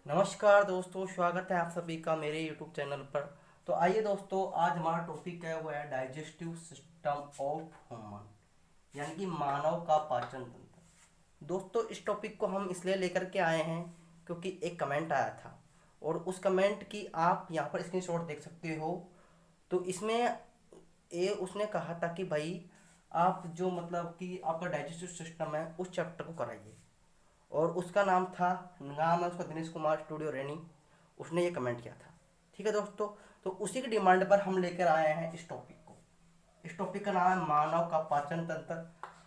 नमस्कार दोस्तों, स्वागत है आप सभी का मेरे YouTube चैनल पर। तो आइए दोस्तों, आज हमारा टॉपिक है वो है डाइजेस्टिव सिस्टम ऑफ ह्यूमन, यानी कि मानव का पाचन तंत्र। दोस्तों, इस टॉपिक को हम इसलिए लेकर के आए हैं क्योंकि एक कमेंट आया था और उस कमेंट की आप यहाँ पर स्क्रीनशॉट देख सकते हो। तो इसमें ये उसने कहा था कि भाई आप जो मतलब कि आपका डाइजेस्टिव सिस्टम है उस चैप्टर को कराइए, और उसका नाम है उसका दिनेश कुमार स्टूडियो रेनी। उसने ये कमेंट किया था। ठीक है दोस्तों, तो उसी की डिमांड पर हम लेकर आए हैं इस टॉपिक को। इस टॉपिक का नाम है मानव का पाचन तंत्र।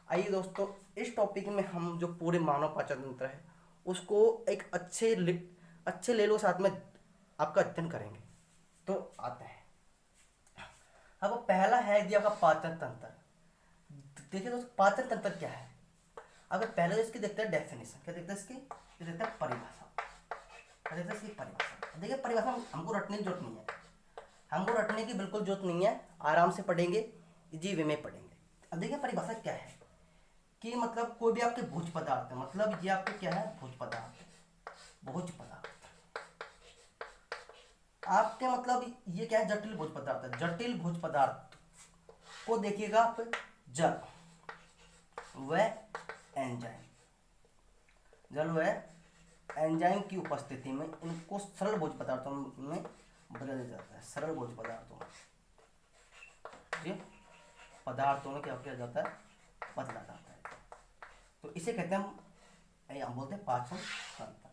आइए दोस्तों, इस टॉपिक में हम जो पूरे मानव पाचन तंत्र है उसको एक अच्छे लेवल के साथ में आपका अध्ययन करेंगे। तो आते हैं, अब पहला है जी आपका पाचन तंत्र। देखिए दोस्तों, पाचन तंत्र क्या है। अगर पहले तो इसकी देखते हैं डेफिनेशन, क्या देखते हैं इसकी, ये देखते हैं परिभाषा। क्या देखते हैं इसकी परिभाषा। देखिए, परिभाषा हमको रटने की जरूरत नहीं है, हमको रटने की बिल्कुल जरूरत नहीं है, आराम से पढ़ेंगे, इजी वे में पढ़ेंगे। अब देखिए परिभाषा क्या है कि मतलब कोई भी आपके भोज्य पदार्थ है, मतलब ये आपके क्या है, भोज्य पदार्थ। भोज्य पदार्थ आपके मतलब ये क्या है, जटिल भोज्य पदार्थ है। जटिल भोज्य पदार्थ को देखिएगा आप, जल व एंजाइम, जल व एंजाइम की उपस्थिति में इनको सरल भोज्य पदार्थों में बदल दिया जाता है। सरल भोज्य पदार्थों में जी पदार्थों में क्या किया जाता है, बदला जाता है। तो इसे कहते हैं हम बोलते हैं पाचन तंत्र।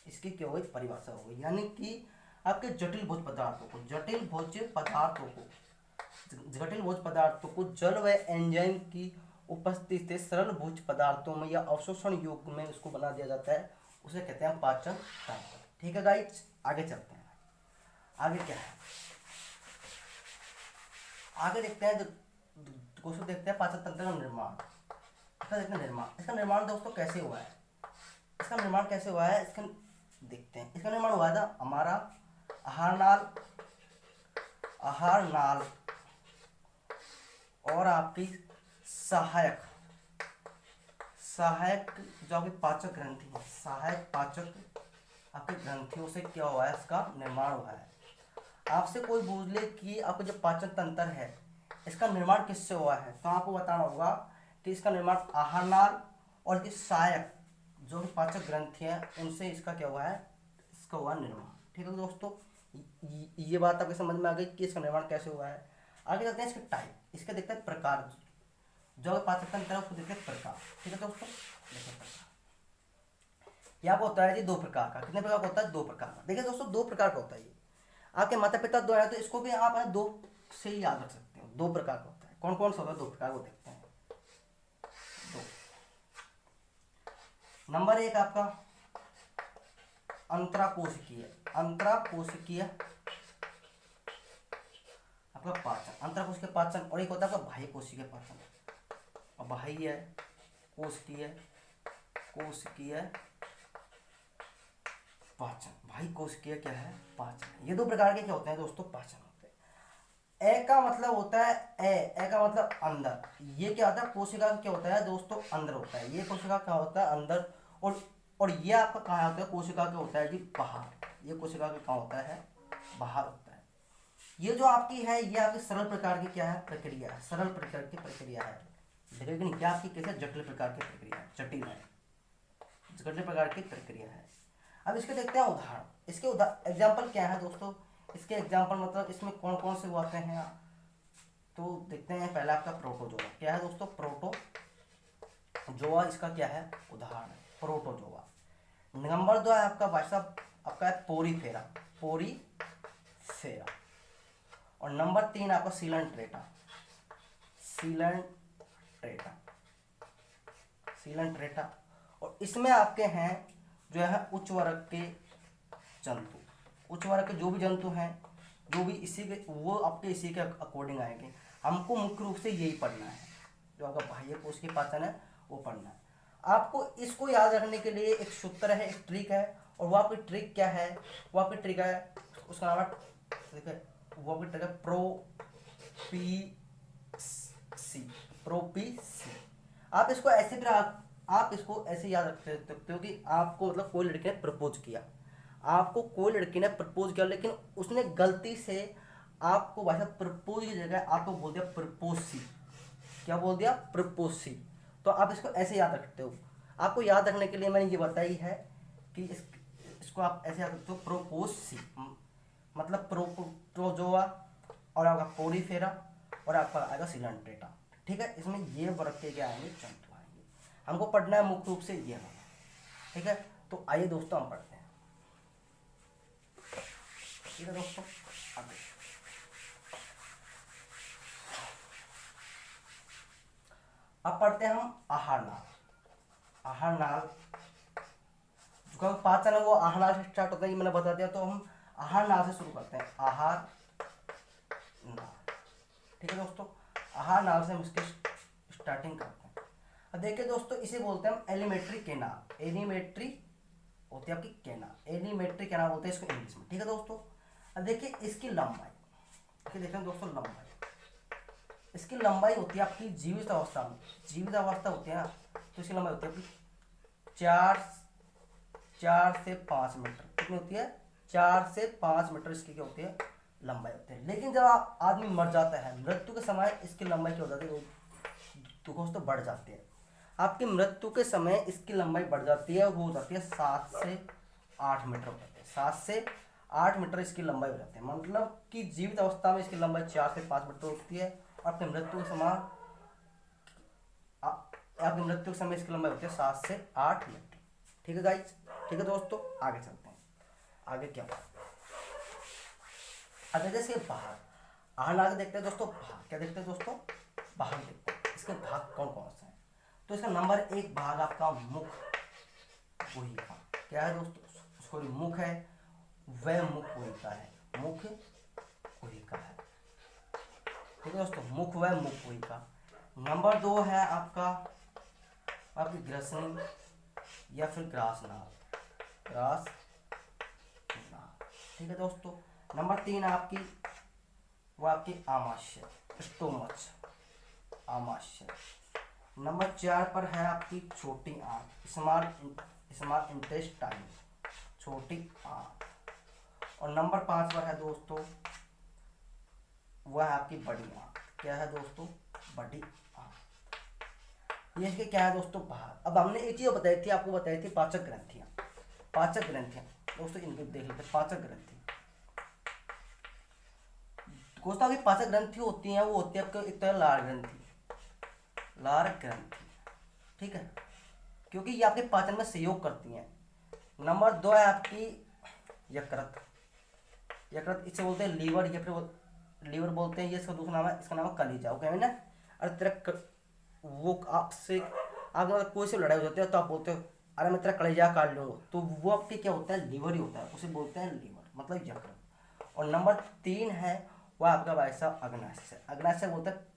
इसकी क्या हुई, परिभाषा हो गई, यानी कि आपके जटिल भोज्य पदार्थों को जल व एंजाइम की उपस्थिति से सरल भोज्य पदार्थों में या अवशोषण योग्य में उसको बना दिया जाता है, उसे कहते हैं पाचन तंत्र। ठीक है गाइस, आगे चलते हैं। आगे क्या है, आगे देखते हैं क्वेश्चन, देखते हैं पाचन तंत्र का निर्माण। इसका देखते हैं निर्माण। इसका निर्माण दोस्तों कैसे हुआ है, इसका निर्माण कैसे हुआ है, इसका देखते हैं। इसका निर्माण हुआ था हमारा आहार नाल और आपकी सहायक सहायक जो आपकी पाचक ग्रंथि है, सहायक पाचक आपकी ग्रंथियों से क्या हुआ है, इसका निर्माण हुआ है। आपसे कोई पूछ ले कि आपका जो पाचन तंत्र है इसका निर्माण किससे हुआ है, तो आपको बताना होगा कि इसका निर्माण आहार नाल और इसकी सहायक जो पाचक ग्रंथि है उनसे इसका क्या हुआ है, इसका हुआ निर्माण। ठीक है दोस्तों, ये बात आपको समझ में आ गई कि इसका निर्माण कैसे हुआ है। आगे चलते हैं इसके टाइप, इसके देखते हैं प्रकार। जो पाचन तंत्र है उसको देखते हैं प्रकार। ठीक है दोस्तों, देखिए प्रकार यहाँ पर होता है जी दो प्रकार का। कितने प्रकार का होता है, दो प्रकार का। देखिए दोस्तों, दो प्रकार का होता है। ये आपके माता पिता दो है तो इसको भी आप दो से ही याद रख सकते हो। दो प्रकार का होता है। कौन कौन सा होता है, दो प्रकार को देखते हैं। दो, नंबर एक आपका अंतराकोशिकीय आपका पाचन, अंतराकोशिकीय पाचन, और एक होता है आपका बाह्य कोशिकीय पाचन। और बाह्य कोशिकीय पाचन, बाह्य कोशिकीय क्या है, पाचन। ये दो प्रकार के क्या होते हैं दोस्तों, पाचन होते हैं। ए का मतलब होता है ए का मतलब अंदर। ये क्या होता है, कोशिका क्या होता है दोस्तों, अंदर होता है। ये कोशिका क्या होता है, अंदर। और ये आपका कहाँ होता है, कोशिका क्या होता है जी, बाहर। ये कोशिका का कहाँ होता है, बाहर होता है। ये जो आपकी है ये आपकी सरल प्रकार की क्या है, प्रक्रिया है। सरल प्रकार की प्रक्रिया है, लेकिन क्या आपकी कैसे, जटिल प्रकार की प्रक्रिया है, जटिल है, जटिल प्रकार की प्रक्रिया है। अब इसके देखते हैं उदाहरण। इसके एग्जाम्पल क्या है दोस्तों, इसके एग्जाम्पल मतलब इसमें कौन कौन से वो आते हैं, तो देखते हैं। पहला आपका प्रोटोजोआ। क्या है दोस्तों, प्रोटोजोआ, इसका क्या है, उदाहरण है प्रोटोजोआ। नंबर दो है आपका भाई साहब, आपका है पोरीफेरा। और नंबर तीन आपका सीलेंट्रेटा। और इसमें आपके हैं जो है उच्च वर्ग के जंतु। उच्च वर्ग के जो भी जंतु हैं, जो भी इसी के, वो आपके इसी के अकॉर्डिंग आएंगे। हमको मुख्य रूप से यही पढ़ना है, जो आपका बाह्य कोशिकीय पाचन है वो पढ़ना है। आपको इसको याद रखने के लिए एक सूत्र है, एक ट्रिक है। और वो आपकी ट्रिक क्या है, वो आपकी ट्रिक है, उसका नाम है, देखिए वो आपकी ट्रिक है प्रोपीसी। आप इसको ऐसे भी आप इसको ऐसे याद रख सकते हो कि आपको मतलब कोई लड़के ने प्रपोज किया, आपको कोई लड़की ने प्रपोज किया लेकिन उसने गलती से आपको भाई साहब प्रपोज की जगह आपको बोल दिया प्रपोसी। क्या बोल दिया? प्रपोसी। तो आप इसको ऐसे याद रखते हो। आपको याद रखने के लिए मैंने ये बताई है कि इसको आप ऐसे याद रखते हो, प्रोपोसी मतलब प्रोपोजोआ और आपका पोरीफेरा और आपका आएगा सिलेंट्रेटा। ठीक है, इसमें ये वर्ग के क्या आएंगे? जंतु आएंगे। हमको पढ़ना है मुख्य रूप से ये वाला। ठीक है, तो आइए दोस्तों हम पढ़ते हैं। ठीक है दोस्तों, आगे अब पढ़ते हैं हम आहार नाल। आहार नाल जो पाचन है वो आहार नाल से स्टार्ट होता है, ये मैंने बता दिया। तो हम आहार नाल से शुरू करते हैं। आहार नाल। ठीक है दोस्तों, आहार नाल से हम इसकी स्टार्टिंग करते हैं। अब देखिए दोस्तों, इसे बोलते हैं हम एलिमेंट्री केनाल। एलिमेंट्री होती है आपकी केनाल, एलिमेंट्री केनाल बोलते हैं इसको इंग्लिश में। ठीक है दोस्तों, अब देखिए इसकी लंबाई, देखते हैं दोस्तों लंबाई। इसकी लंबाई होती है आपकी जीवित अवस्था में, जीवित अवस्था होती है ना, तो इसकी लंबाई होती है आपकी 4 से 5 मीटर। कितनी होती है? 4 से 5 मीटर इसकी क्या होती है? लंबाई होती है। लेकिन जब आदमी मर जाता है, मृत्यु के समय इसकी लंबाई क्या हो जाती है? दोस्तों बढ़ जाती है। आपकी मृत्यु के समय इसकी लंबाई बढ़ जाती है, वो हो जाती है 7 से 8 मीटर हो जाती है। 7 से 8 मीटर इसकी लंबाई हो जाती है। मतलब कि जीवित अवस्था में इसकी लंबाई 4 से 5 मीटर होती है और अपनी मृत्यु के समय आपकी मृत्यु के समय इसकी लंबाई होती है 7 से 8 मीटर। ठीक है गाइस, ठीक है दोस्तों, आगे चलते हैं। आगे क्या बात? अगर जैसे भाग, आहार आगे देखते हैं दोस्तों। भाग क्या देखते हैं दोस्तों? भाग देखते हैं। इसके भाग कौन कौन से हैं? तो इसका नंबर 1 भाग आपका मुख गुहिका। क्या है दोस्तों? उसको मुख है, वह मुख गुहिका है। मुख गुहिका है। ठीक है दोस्तों, मुख वह मुख गुहिका। नंबर 2 है आपकी ग्रसनी या फिर ग्रासनाल। ग्रासनाल। ठीक है दोस्तों, नंबर 3 आपकी वो आपकी आमाशय, स्टोमच, आमाशय। नंबर 4 पर है आपकी छोटी आंत, स्मॉल इंटेस्टाइन, छोटी आंत। और नंबर 5 पर है दोस्तों वह है आपकी बड़ी आंत। क्या है दोस्तों? बड़ी आंत। ये इसके क्या है दोस्तों? भाग। अब हमने एक चीज बताई थी, आपको बताई थी पाचक ग्रंथियां। पाचक ग्रंथियां दोस्तों इनको देख लेते हैं। पाचक ग्रंथि दोस्तों आपकी पाचक ग्रंथि होती हैं, वो होती है आपको एक तरह लार ग्रंथि, लार ग्रंथि। ठीक है, क्योंकि ये आपके पाचन में सहयोग करती हैं। नंबर 2 है आपकी यकृत। यकृत इसे बोलते हैं लीवर या फिर लीवर बोलते हैं। ये इसका दूसरा नाम है, इसका नाम है कलीजा। वो कहेंगे ना, अरे तेरा वो आपसे आगे मतलब कोई से लड़ाई हो जाती है तो आप बोलते हो अरे मैं तेरा कलेजा काट लूँगा, तो वो आपके क्या होता है? लीवर ही होता है, उसे बोलते हैं लीवर, मतलब यकृत। और नंबर 3 है वह आपका भाई साहब अग्नाशय। अग्नाशय बोलते हैं,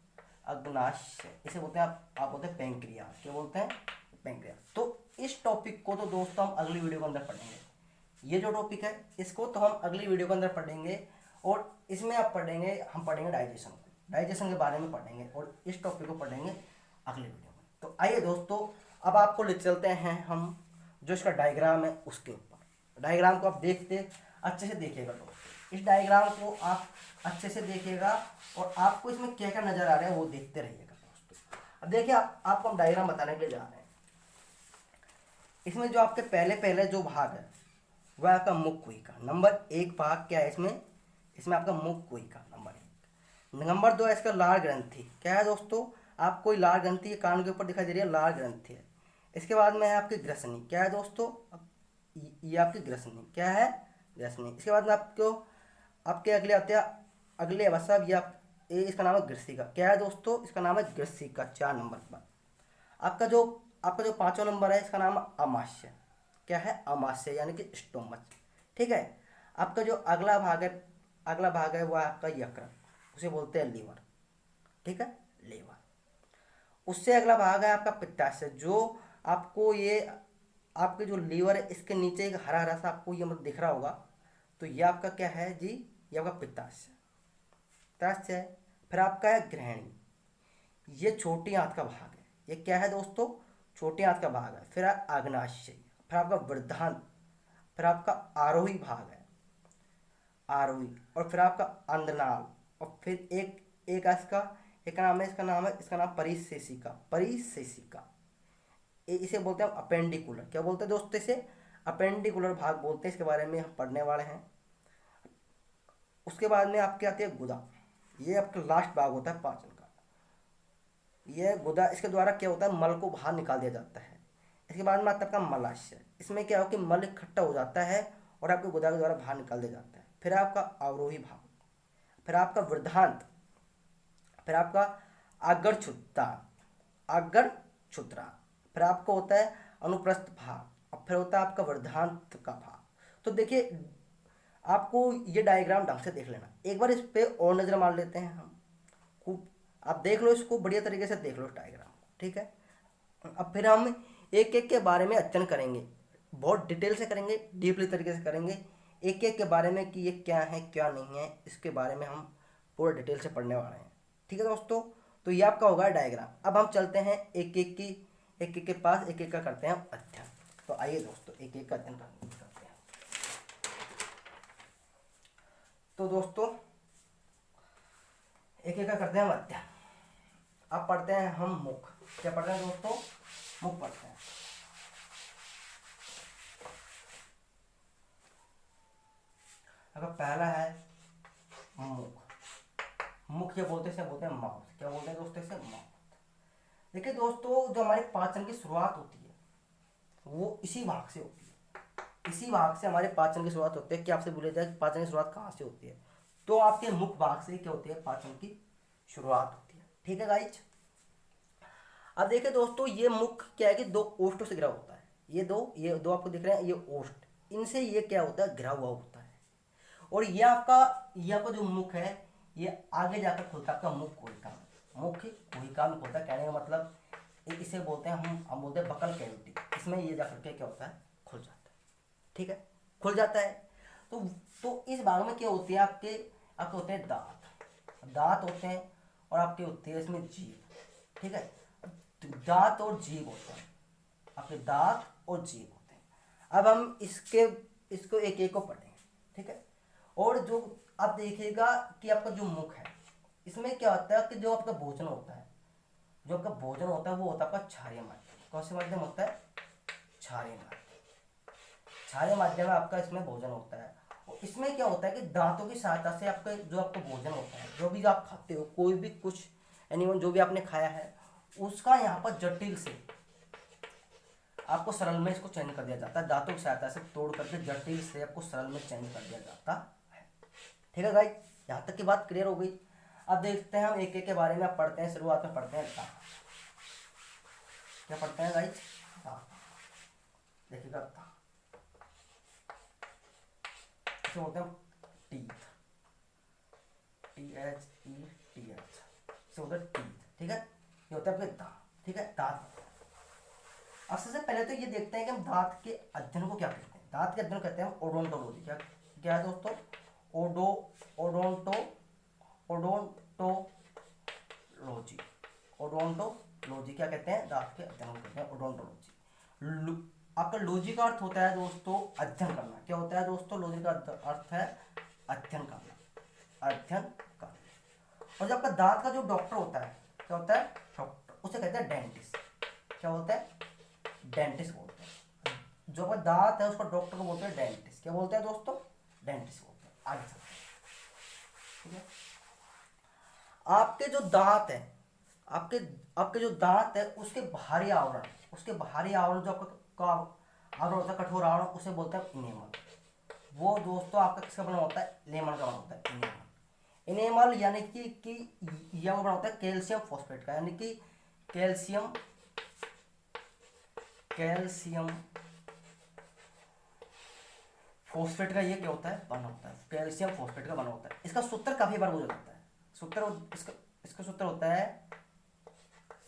अग्नाशय इसे बोलते हैं आप बोलते हैं पेंक्रियास। क्या बोलते हैं? पेंक्रियास। तो इस टॉपिक को तो दोस्तों हम अगली वीडियो के अंदर पढ़ेंगे। ये जो टॉपिक है इसको तो हम अगली वीडियो के अंदर पढ़ेंगे। और इसमें आप हम पढ़ेंगे डाइजेशन के बारे में पढ़ेंगे, और इस टॉपिक को पढ़ेंगे अगली वीडियो में। तो आइए दोस्तों, अब आपको ले चलते हैं हम जो इसका डायग्राम है उसके ऊपर। डायग्राम को आप देखते अच्छे से देखिएगा दोस्तों। इस डायग्राम को आप अच्छे से देखिएगा और आपको इसमें क्या क्या नजर आ रहा है वो देखते रहिएगा दोस्तों। अब देखिए आपको हम डायग्राम बताने के लिए जा रहे हैं। इसमें जो आपके पहले जो भाग है वह आपका मुख गुहिका। नंबर 1 भाग क्या है इसमें आपका मुख गुहिका नंबर 1। नंबर 2 है इसका लार ग्रंथि। क्या है दोस्तों? आपको लार ग्रंथि कान के ऊपर दिखाई दे रही है, लार ग्रंथि है। इसके बाद में है आपकी ग्रसनी। क्या है दोस्तों? ये आपकी ग्रसनी। क्या है? ग्रसनी। इसके बाद में आपके अगले आते हैं अगले अवस्था, ये इसका नाम है ग्रसिका। क्या है दोस्तों? इसका नाम है ग्रसिका। 4 नंबर पर आपका जो 5वां नंबर है इसका नाम है अमाशय। क्या है? अमाशय यानी कि स्टोमच। ठीक है, आपका जो अगला भाग है वो आपका यकृत, उसे बोलते हैं लीवर। ठीक है, लीवर। उससे अगला भाग है आपका पित्ताशय। जो आपको ये आपके जो लीवर है इसके नीचे एक हरा हरा सा आपको ये मतलब दिख रहा होगा, तो ये आपका क्या है जी? ये आपका पित्ताशय। फिर आपका है ग्रहणी, ये छोटी आंत का भाग है। ये क्या है दोस्तों? छोटी आंत का भाग है। फिर आग्नाशय, फिर आपका वृद्धांत, फिर आपका आरोही भाग है, आरोही, और फिर आपका अंधनाल, और फिर एक इसका एक नाम है, इसका नाम परिशेषिका, परिशेषिका। इसे बोलते हैं अपेंडिकुलर। क्या बोलते हैं दोस्तों? इसे अपेंडिकुलर भाग बोलते हैं। इसके बारे में हम पढ़ने वाले हैं। उसके बाद में आपके आती है गुदा। ये आपका लास्ट भाग होता है पाचन का। ये गुदा, इसके द्वारा क्या होता है, मल को बाहर निकाल दिया जाता है। इसके बाद में आता है आपका मलाशय। इसमें क्या हो कि मल इकट्ठा हो जाता है और आपके गुदा के द्वारा बाहर निकाल दिया जाता है। फिर आपका अवरोही भाग, फिर आपका वृद्धांत, फिर आपका आगर छुत्ता, आगर छुत्रा, फिर आपका होता है अनुप्रस्थ भाग, और फिर होता है आपका वृद्धांत का भाग। तो देखिए, आपको ये डायग्राम ढंग से देख लेना। एक बार इस पे और नजर मार लेते हैं हम। खूब आप देख लो इसको, बढ़िया तरीके से देख लो इस डायग्राम को, ठीक है। अब फिर हम एक एक के बारे में अध्ययन करेंगे, बहुत डिटेल से करेंगे, डीपली तरीके से करेंगे एक एक के बारे में कि ये क्या है क्या नहीं है। इसके बारे में हम पूरा डिटेल से पढ़ने वाले हैं, ठीक है दोस्तों। तो ये आपका होगा डायग्राम। अब हम चलते हैं एक एक के पास, एक एक का करते हैं अध्ययन। तो आइए दोस्तों एक एक का अध्ययन करते हैं। तो दोस्तों एक एक का करते हैं हम अध्ययन। अब पढ़ते हैं हम मुख। क्या पढ़ते हैं दोस्तों? मुख पढ़ते हैं। अगर पहला है मुख, मुख क्या बोलते हैं? इसे बोलते हैं माउथ। क्या बोलते हैं दोस्तों? इसे माउथ। देखिए दोस्तों, जो हमारे पाचन की शुरुआत होती है वो इसी भाग से होती है। इसी भाग से हमारे पाचन की शुरुआत होती है। क्या आपसे बोला जाए कि पाचन की शुरुआत कहाँ से होती है? तो आपके मुख भाग से क्या होती है? पाचन की शुरुआत होती है, ठीक है गाइज। अब देखिए दोस्तों, ये मुख क्या है कि दो ओष्ठों से घिरा होता है। ये दो आपको दिख रहे हैं, ये ओष्ठ, इनसे ये क्या होता है? घिरा हुआ होता है। और ये आपका जो मुख है, ये आगे जाकर खुलता है आपका मुख कोहिका। मुख कोहिका में खुलता है। कहने का मतलब इसे बोलते हैं हम बोलते हैं बकल कैविटी। इसमें ये जाकर के क्या होता है? खुल जाता है, ठीक है, खुल जाता है। तो इस भाग में क्या होती है? आपके होते हैं दांत होते हैं, और आपके होते हैं इसमें जीभ, ठीक है। दांत और जीभ होते हैं, आपके दांत और जीभ होते हैं। अब हम इसको एक एक को पढ़ेंगे, ठीक है। और जो आप देखिएगा कि आपका जो मुख है, इसमें क्या होता है कि जो आपका भोजन होता है, वो होता है आपका क्षारीय माध्यम। कौन से माध्यम होता है? क्षारीय माध्यम। क्षारीय माध्यम में आपका इसमें भोजन होता है। और इसमें क्या होता है कि दांतों की सहायता से आपका जो आपका भोजन होता है, जो भी आप खाते हो, कोई भी कुछ एनीवन जो भी आपने खाया है, उसका यहाँ पर जटिल से आपको सरल में इसको चयन कर दिया जाता है। दांतों की सहायता से तोड़ करके जटिल से आपको सरल में चयन कर दिया जाता है, ठीक है गाइस। यहाँ तक की बात क्लियर हो गई। अब देखते हैं हम एक एक के बारे में। आप पढ़ते हैं, शुरुआत में पढ़ते हैं दांत। क्या पढ़ते हैं गाइस? दांत। देखिएगा दांत, इसे बोलते हैं टीथ, THEATH, इसे बोलते हैं टीथ, ठीक है। ये होता है आपके दांत, ठीक है, दांत। अब सबसे पहले तो ये देखते हैं कि हम दांत के अध्ययन को क्या कहते हैं। दांत के अध्ययन कहते हैं हम ओडोंटोलॉजी। क्या है दोस्तों? ओडोंटोलॉजी क्या कहते हैं? दांत के अध्ययन को कहते हैं ओडोंटोलॉजी। आपका लॉजी का अर्थ होता है दोस्तों अध्ययन करना। क्या होता है दोस्तों? लॉजी का अर्थ है अध्ययन करना, अध्ययन करना। और जो आपका दांत का जो डॉक्टर होता है, क्या होता है? डॉक्टर, उसे कहते हैं डेंटिस्ट। क्या बोलते हैं? डेंटिस्ट बोलते हैं। जो आपका दांत है उसका डॉक्टर को बोलते हैं डेंटिस्ट। क्या बोलते हैं दोस्तों? डेंटिस्ट बोलते हैं। आगे चलते हैं, ठीक है। आपके जो दांत है, आपके जो दांत है, उसके बाहरी आवरण जो आपका आवरण होता है, कठोर आवरण, उसे बोलते हैं इनेमल। वो दोस्तों आपका किसका बना होता है? लेमन का बना होता है, इनेमल। यानी कि यह बना होता है कैल्शियम फॉस्फेट का, यानी कि कैल्शियम फॉस्फेट का ये क्या होता है? बना होता है, कैल्शियम फॉस्फेट का बना होता है। इसका सूत्र काफी बार बोला जाता है। इसका सूत्र होता है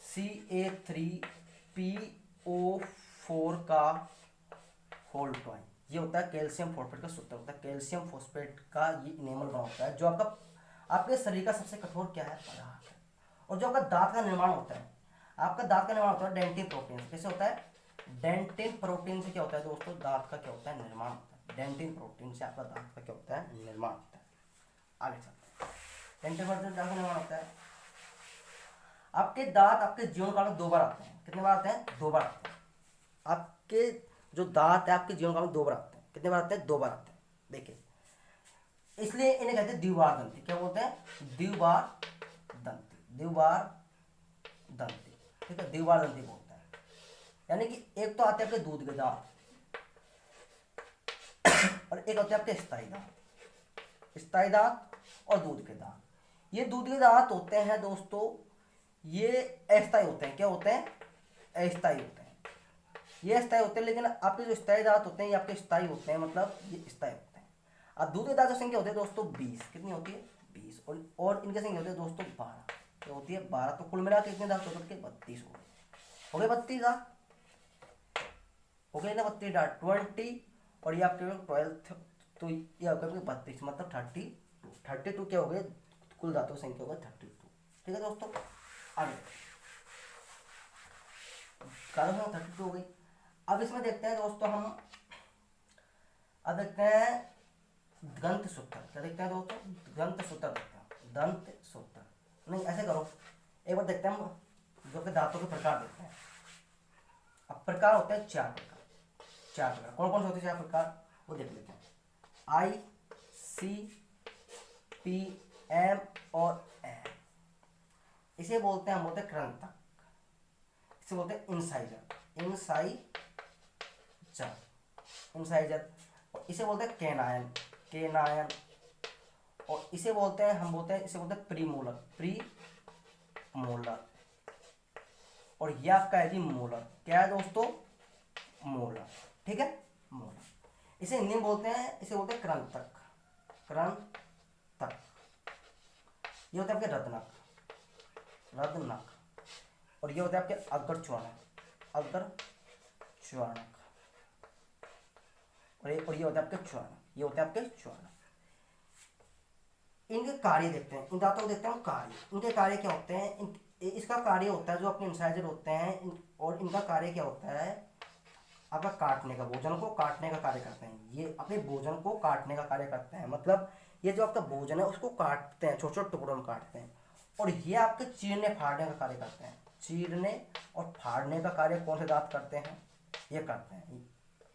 Ca3PO4 का होल टॉइन। ये होता है कैल्शियम फॉस्फेट का सूत्र होता है। कैल्शियम फॉस्फेट का ये इनेमल बना होता है, जो आपके शरीर का सबसे कठोर क्या है? पदार्थ है। और जो आपका दांत का निर्माण होता है, आपका दांत का निर्माण होता है डेंटिन प्रोटीन से। कैसे होता है? डेंटिन प्रोटीन से क्या होता है दोस्तों? दांत का क्या होता है? निर्माण होता है। डेंटिन प्रोटीन से आपका दांत का क्या होता है, निर्माण होता है। आगे चलते हैं, डेंटिन प्रोटीन दांत का निर्माण होता है। आपके दांत आपके जीवन काल में 2 बार आते हैं। कितने बार आते हैं? 2 बार आते हैं। आपके जो दांत है आपके जीवन काल में 2 बार आते हैं। कितने बार आते हैं? 2 बार आते हैं। देखिए, इसलिए इन्हें कहते हैं द्विबार दंती। क्या बोलते हैं? द्विबार दंती, द्विबार दंती। ठीक है, द्विबार दंती बोलते हैं। यानी कि एक तो आते हैं आपके दूध के दांत और एक होते हैं आपके स्थायी दांत। स्थायी दांत और दूध के दांत। ये दूध के दांत होते हैं दोस्तों, ये अस्थायी होते हैं। क्या होते हैं? अस्थायी होते हैं। ये स्थायी होते हैं, लेकिन आपके जो स्थायी दांत होते हैं ये आपके स्थायी होते हैं, मतलब ये स्थायी होते हैं। अब दूध के दांत की संख्या होती है दोस्तों 20। कितनी होती है? 20। और इनकी संख्या होती है दोस्तों 12। क्या होती है? 12। तो कुल मिला के कितने दांत होते हैं? 32 हो गए। हो गए 32 दांत, हो गए ना 32 दांत, 20। और ये आपके 12, तो ये आपके 32 मतलब 32 क्या हो गए? कुल दांतों की संख्या होगा 32। ठीक है दोस्तों, आगे कारण 32 हो गई। अब इसमें देखते हैं दोस्तों हम, अब देखते हैं दंत सूत्र। क्या देखते हैं दोस्तों? दंत सूत्र देखते हैं। दंत सूत्र नहीं, ऐसे करो, एक बार देखते हैं हम जो कि दांतों के प्रकार देखते हैं। अब प्रकार होते हैं 4 प्रकार। 4 प्रकार कौन कौन से होते हैं? 4 प्रकार वो देख लेते हैं। आई, सी, पी, एम और एम। इसे बोलते हैं, हम बोलते हैं कृंतक। इसे बोलते हैं इंसाइजर, इंसाइजर। और इसे बोलते हैं केनायन। और इसे बोलते हैं, हम बोलते हैं, इसे बोलते हैं प्रीमोलर। और ये आपका है जी मोलर। क्या है दोस्तों? मोलर। ठीक है, मोलर। इसे हिंदी में बोलते हैं, इसे बोलते हैं कृंतक। ये होता है आपके रत्नक। और ये होता है आपके अग्रच्वर्णक। और ये होता है आपके च्वर्णक। ये होते हैं आपके च्वर्णक। इनके कार्य देखते हैं, इन दांतों को देखते हैं कार्य। इनके कार्य क्या होते हैं? इसका कार्य होता है जो अपने इंसाइजर होते हैं, और इनका कार्य क्या होता है? आपका काटने का, भोजन को काटने का कार्य करते हैं। ये अपने भोजन को काटने का कार्य करते हैं, मतलब ये जो आपका भोजन है उसको काटते हैं, छोटे छोटे टुकड़ों में काटते हैं। और ये आपके चीरने फाड़ने का कार्य करते हैं। चीरने और फाड़ने का कार्य कौन से दांत करते हैं? ये करते हैं।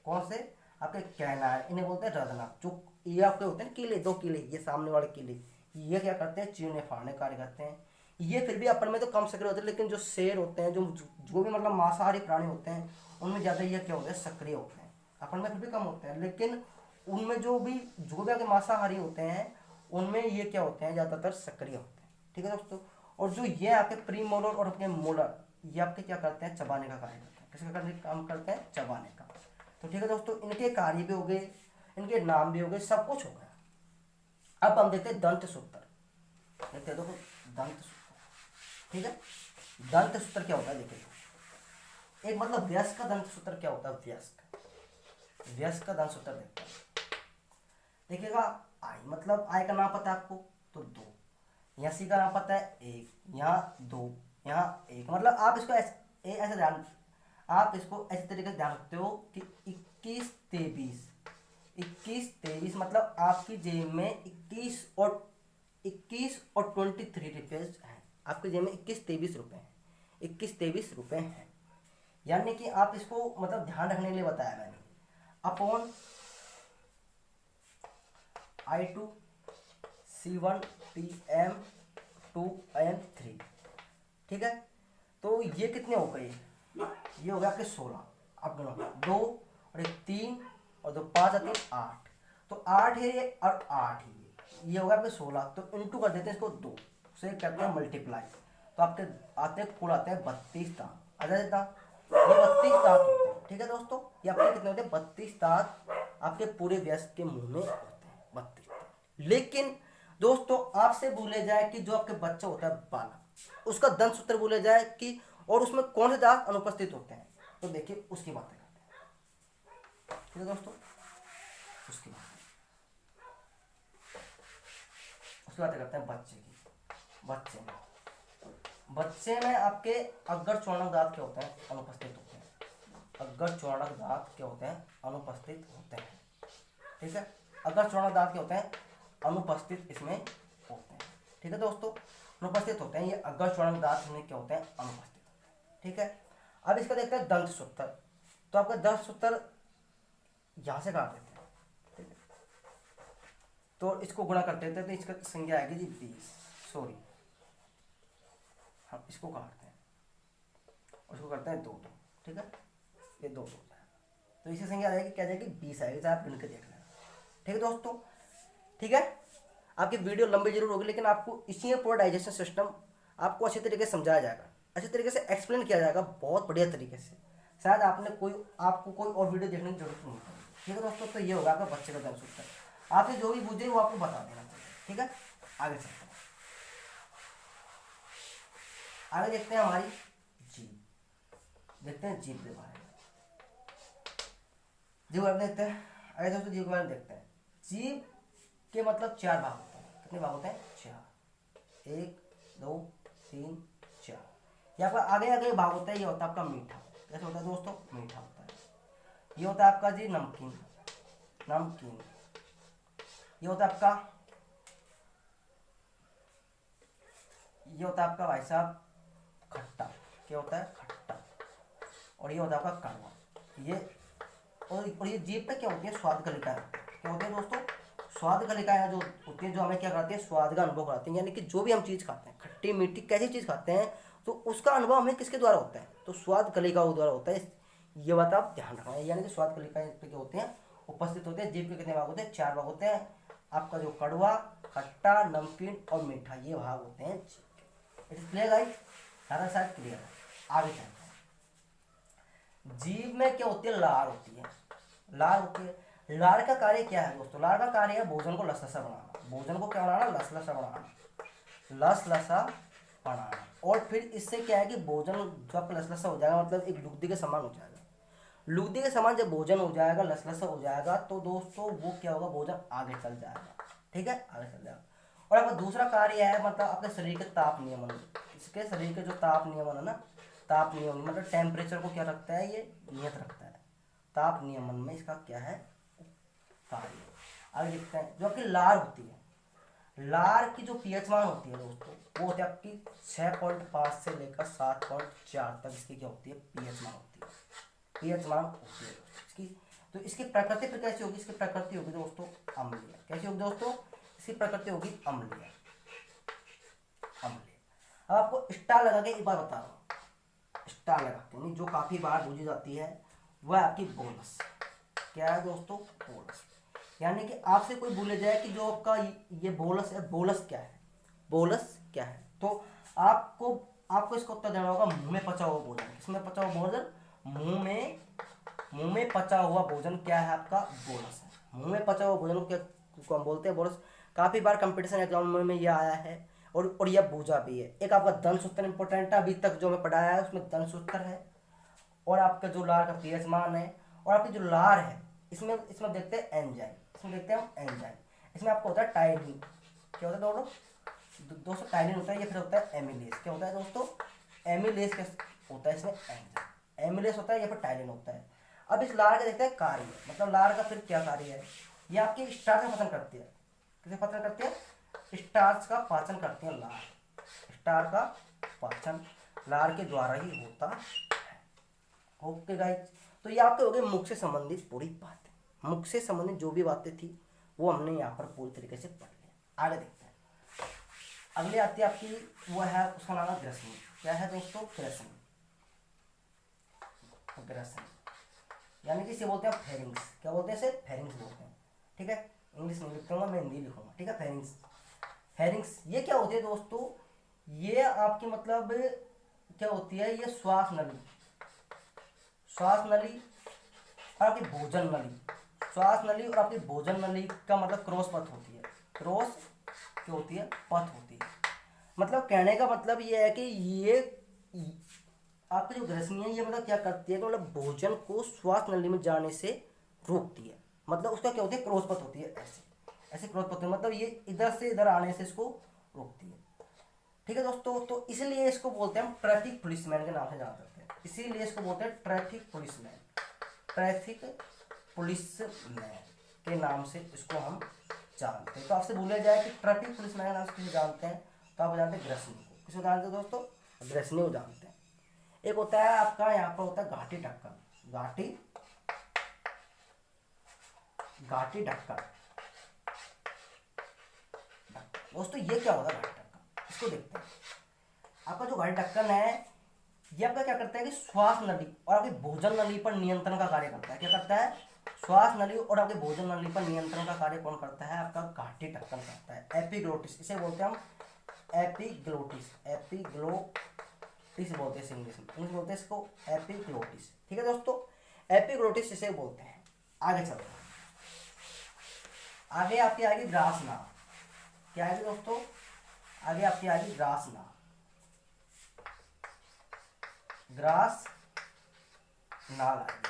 कौन से? आपके कैनाइन, इन्हें बोलते हैं रदनक। जो ये आपके होते हैं किले, 2 किले, ये सामने वाले किले, ये क्या करते हैं? चीरने फाड़ने कार्य करते हैं। ये फिर भी अपन में तो कम सक्रिय होते हैं, लेकिन जो शेर होते हैं, जो भी मतलब मांसाहारी प्राणी होते हैं, उनमें ज़्यादा ये क्या होते हैं? सक्रिय होते हैं। अपन में फिर भी कम होते हैं, लेकिन उनमें जो भी आपके मांसाहारी होते हैं उनमें ये क्या होते हैं? ज़्यादातर सक्रिय होते हैं। ठीक है दोस्तों। और जो ये आपके प्रीमोलर और अपने मोलर, ये आपके क्या करते हैं? चबाने का कार्य करते हैं। किसका काम करते हैं? चबाने का। तो ठीक है दोस्तों, इनके कार्य भी हो गए, इनके नाम भी हो गए, सब कुछ हो गया। अब हम देखते हैं दंत सूत्र। देखते हैं देखो दंत सूत्र। ठीक है, दंत सूत्र क्या होता है? देखिए, एक मतलब वयस्क का दंत सूत्र क्या होता है? वयस्क का दंत सूत्र देखते हैं। देखिएगा, आई मतलब आई का नाम पता है आपको, तो 2। यहाँ सी का नाम पता है 1, यहाँ 2, यहाँ 1। मतलब आप इसको ऐसे ध्यान, आप इसको ऐसे तरीके से ध्यान रखते हो कि 21 23 मतलब आपकी जेब में 21 और 23 रुपये हैं। आपकी जेब में 21-23 रुपये हैं, 21-23 रुपये हैं। यानी कि आप इसको मतलब ध्यान रखने के लिए बताया मैंने। Upon I2 C1 PM 2 and 3। ठीक है, तो ये कितने हो गए? ये हो गया आपके 16। अब गिनो, 2 और 1 3 और 2 5 और 3 8। तो 8 है ये और 8 ही ये हो गया आपके 16। तो इंटू कर देते हैं इसको 2 से, करते हैं मल्टीप्लाई। तो आपके आते हैं कुल आते हैं 32 दांत। आ जाता ये 32 दांत होते हैं। ठीक है दोस्तों, ये आपके कितने होते हैं? 32 दांत आपके पूरे वयस्क के मुंह में होते हैं, 32। लेकिन दोस्तों आपसे बोले जाए कि जो आपके बच्चा होता है बालक, उसका दंत सूत्र बोले जाए कि, और उसमें कौन से दांत अनुपस्थित होते हैं, तो देखिए उसकी बातें करते हैं। ठीक है दोस्तों, उसकी बातें करते हैं बच्चे की। बच्चे में आपके अग्रच्वर्णक दांत क्या होते हैं? अनुपस्थित होते हैं। अग्रच्वर्णक दांत क्या होते हैं? अनुपस्थित होते हैं। ठीक है। अगर श्रवण दांत क्या होते हैं, अनुपस्थित इसमें होते हैं। ठीक है दोस्तों, अनुपस्थित होते हैं ये अगर श्रवण दांत में क्या होते हैं, अनुपस्थित होते हैं। ठीक है। अब इसका देखते हैं दंत सूत्र। तो आपका दंत सूत्र यहां से काट देते हैं, ठीक है। तो इसको गुणा कर देते हैं, तो इसका संख्या आएगी जी 20, सॉरी हम इसको काटते हैं और इसको करते हैं 2 2, ठीक है। ये 2 2 है, तो इसी संख्या आ जाएगी, क्या जाएगी 20 आएगी। आप गिन के देख लेना, ठीक है दोस्तों। ठीक है, आपकी वीडियो लंबी जरूर होगी, लेकिन आपको इसी में पूरा डाइजेशन सिस्टम आपको अच्छे तरीके से समझाया जाएगा, अच्छे तरीके से एक्सप्लेन किया जाएगा, बहुत बढ़िया तरीके से। शायद आपको कोई और वीडियो देखने की जरूरत नहीं पड़ेगी। ठीक है दोस्तों, तो ये होगा आपका बच्चे का दंत सूत्र। आपसे जो भी पूछे वो आपको बता देना चाहिए, ठीक है। आगे चलते हैं, आगे देखते हैं हमारी जीभ, देखते हैं जीभ के बारे में। जीभ बारे में देखते हैं, आगे दोस्तों जीभ के बारे में देखते हैं। जीभ के मतलब 4 भाग होते हैं। कितने भाग होते हैं? 4, 1 2 3 4। यहाँ पर आगे आगे भाग होता है, ये होता है आपका मीठा। कैसे होता है दोस्तों? मीठा होता है। ये होता है आपका जी नमकीन, नमकीन। ये होता है आपका, ये होता है आपका भाई साहब खट्टा। क्या होता है? खट्टा। और ये होता है आपका कड़वा। ये और ये जीभ पे क्या होती है? स्वाद कलिकाएं। क्या होती है दोस्तों? स्वाद कलिकाएं जो होती है, जो हमें क्या कराती है? स्वाद का अनुभव कराती है। यानी कि जो भी हम चीज़ खाते हैं, खट्टी मीठी कैसी चीज़ खाते हैं, तो उसका अनुभव हमें किसके द्वारा होता है? तो स्वाद कलिकाओं द्वारा होता है। ये बात आप ध्यान रखना है। यानी कि स्वाद कलिकाएं पे क्या होते हैं? उपस्थित होते हैं। जीभ के कितने भाग होते हैं? 4 भाग होते हैं। आपका जो कड़वा, खट्टा, नमकीन और मीठा, ये भाग होते हैं जीभ के। It is clear guys? सारा शायद क्लियर है। आगे चलते हैं। जीभ में क्या होती है? लार होती है, लार होती है। लार का कार्य क्या है दोस्तों? लार का कार्य है भोजन को लसलसा बनाना। भोजन को क्या बनाना? लसलसा बनाना, लसलसा बनाना। और फिर इससे क्या है कि भोजन जो आपका लसलसा हो जाएगा, मतलब एक लुगदी के समान हो जाएगा। लुगदी के समान जब भोजन हो जाएगा, लसलसा हो जाएगा, तो दोस्तों वो क्या होगा? भोजन आगे चल जाएगा, ठीक है, आगे चल जाएगा। और आपका दूसरा कार्य है, मतलब आपके शरीर के ताप नियमन। इसके शरीर के जो ताप नियमन है ना, ताप नियमन मतलब टेम्परेचर को क्या रखता है? ये नियत रखता है। ताप नियमन में इसका क्या है? कार्य। आगे देखते हैं, जो आपकी लार होती है, लार की जो पीएच मान होती है दोस्तों, वो होती है आपकी 6.5 से लेकर 7.4 तक। इसकी क्या होती है? पीएच मान होती है, पीएच मान होती है इसकी। तो इसकी प्रकृति फिर कैसी होगी? इसकी प्रकृति होगी दोस्तों अम्लीय। कैसी होगी दोस्तों? इसकी प्रकृति होगी अम्लीय, अम्लीय। अब आपको स्टार लगा के एक बार बता रहा हूँ, स्टार लगा के नहीं, जो काफी बार पूछी जाती है, वह आपकी बोनस। क्या है दोस्तों? बोनस। यानी कि आपसे कोई बोले जाए कि जो आपका ये बोलस है, बोलस क्या है? बोलस क्या है? तो आपको इसका उत्तर देना होगा मुंह में पचा हुआ भोजन। किसमें पचा हुआ भोजन? मुंह में पचा हुआ भोजन क्या है? आपका बोलस है। मुंह में पचा हुआ भोजन को हम बोलते हैं बोलस। काफी बार कंपटीशन एग्जाम में यह आया है, और यह पूछा भी है। एक आपका दंत सूत्र इंपॉर्टेंट है, अभी तक जो मैं पढ़ाया है उसमें दंत सूत्र है, और आपका जो लार का पीएच मान है, और आपकी जो लार है, इसमें देखते हैं एंजाइम। इसमें देखते हैं हम एंजाइम। इसमें आपको होता है टाइलिन। क्या होता है दोस्तों? टाइलिन होता है। ये फिर होता है एमिलेज। क्या होता है दोस्तों? एमिलेज क्या होता है इसमें? एंजाइम। एमिलेज होता है या फिर टाइलिन होता है। अब इस लार का देखते हैं कार्य, मतलब लार का फिर क्या कार्य है? ये आपकी स्टार्च का पाचन करती है। किसे पाचन करती है? स्टार्च का पाचन करती है लार। स्टार का पाचन लार के द्वारा ही होता है। ओके गाइस, तो ये आपके हो गए मुख से संबंधित पूरी बातें। मुख से संबंधित जो भी बातें थी वो हमने यहाँ पर पूरी तरीके से पढ़ लिया। आगे देखते हैं, अगली आती है आपकी, वो है, उसका नाम है ग्रसनी। क्या है दोस्तों? ग्रसनी। ग्रसनी यानी कि इसे बोलते हैं फेरिंग्स। क्या बोलते हैं इसे? फेरिंग्स बोलते हैं, ठीक है। इंग्लिश नहीं लिखूंगा मैं, हिंदी लिखूंगा, ठीक है। फेरिंग्स, फेरिंग्स ये क्या होती है दोस्तों? ये आपकी मतलब क्या होती है? ये श्वास नली, श्वास नली और आपकी भोजन नली। श्वास नली और आपकी भोजन नली का मतलब क्रॉस पथ होती है। क्रॉस क्या होती है? पथ होती है। मतलब कहने का मतलब ये है कि ये आपकी जो ग्रसनी है, ये मतलब क्या करती है कि मतलब भोजन को श्वास नली में जाने से रोकती है। मतलब उसका क्या होती है? क्रॉस पथ होती है। ऐसे ऐसे क्रॉस पथ, मतलब ये इधर से इधर आने से इसको रोकती है, ठीक है दोस्तों। तो इसलिए इसको बोलते हैं ट्रैफिक पुलिसमैन के नाम से जान सकते हैं। इसीलिए इसको बोलते हैं ट्रैफिक पुलिसमैन, ट्रैफिक पुलिसमैन, के नाम से इसको हम जानते हैं। तो आपसे बोला जाए कि ट्रैफिक पुलिस नायक नाम से किसे जानते हैं, तो आप जानते हैं ग्रसनी को। किसे जानते हैं दोस्तों? ग्रसनी को जानते हैं। एक होता है आपका यहाँ पर होता है घाटी ढक्कन, घाटी ढक्कन। दोस्तों ये क्या होता है घाटी ढक्कन, इसको देखते हैं। आपका जो घाटी ढक्कन है ये आपका क्या करता है कि श्वास नली और आपकी भोजन नली पर नियंत्रण का कार्य करता है। क्या करता है? श्वास नली और आपके भोजन नली पर नियंत्रण का कार्य कौन करता है? आपका घाटी ढक्कन करता है। एपिग्लोटिस इसे बोलते हैं हम, एपिग्लोटिस बोलते हैं इंग्लिश में बोलते हैं इसको एपिग्लोटिस। ठीक है दोस्तों, एपिग्लोटिस इसे बोलते हैं। आगे चलते हैं, आगे आपकी आएगी ग्रास नाव। क्या आएगी दोस्तों? आगे आपकी आएगी ग्रास नाव, ग्रास नाल आएगी।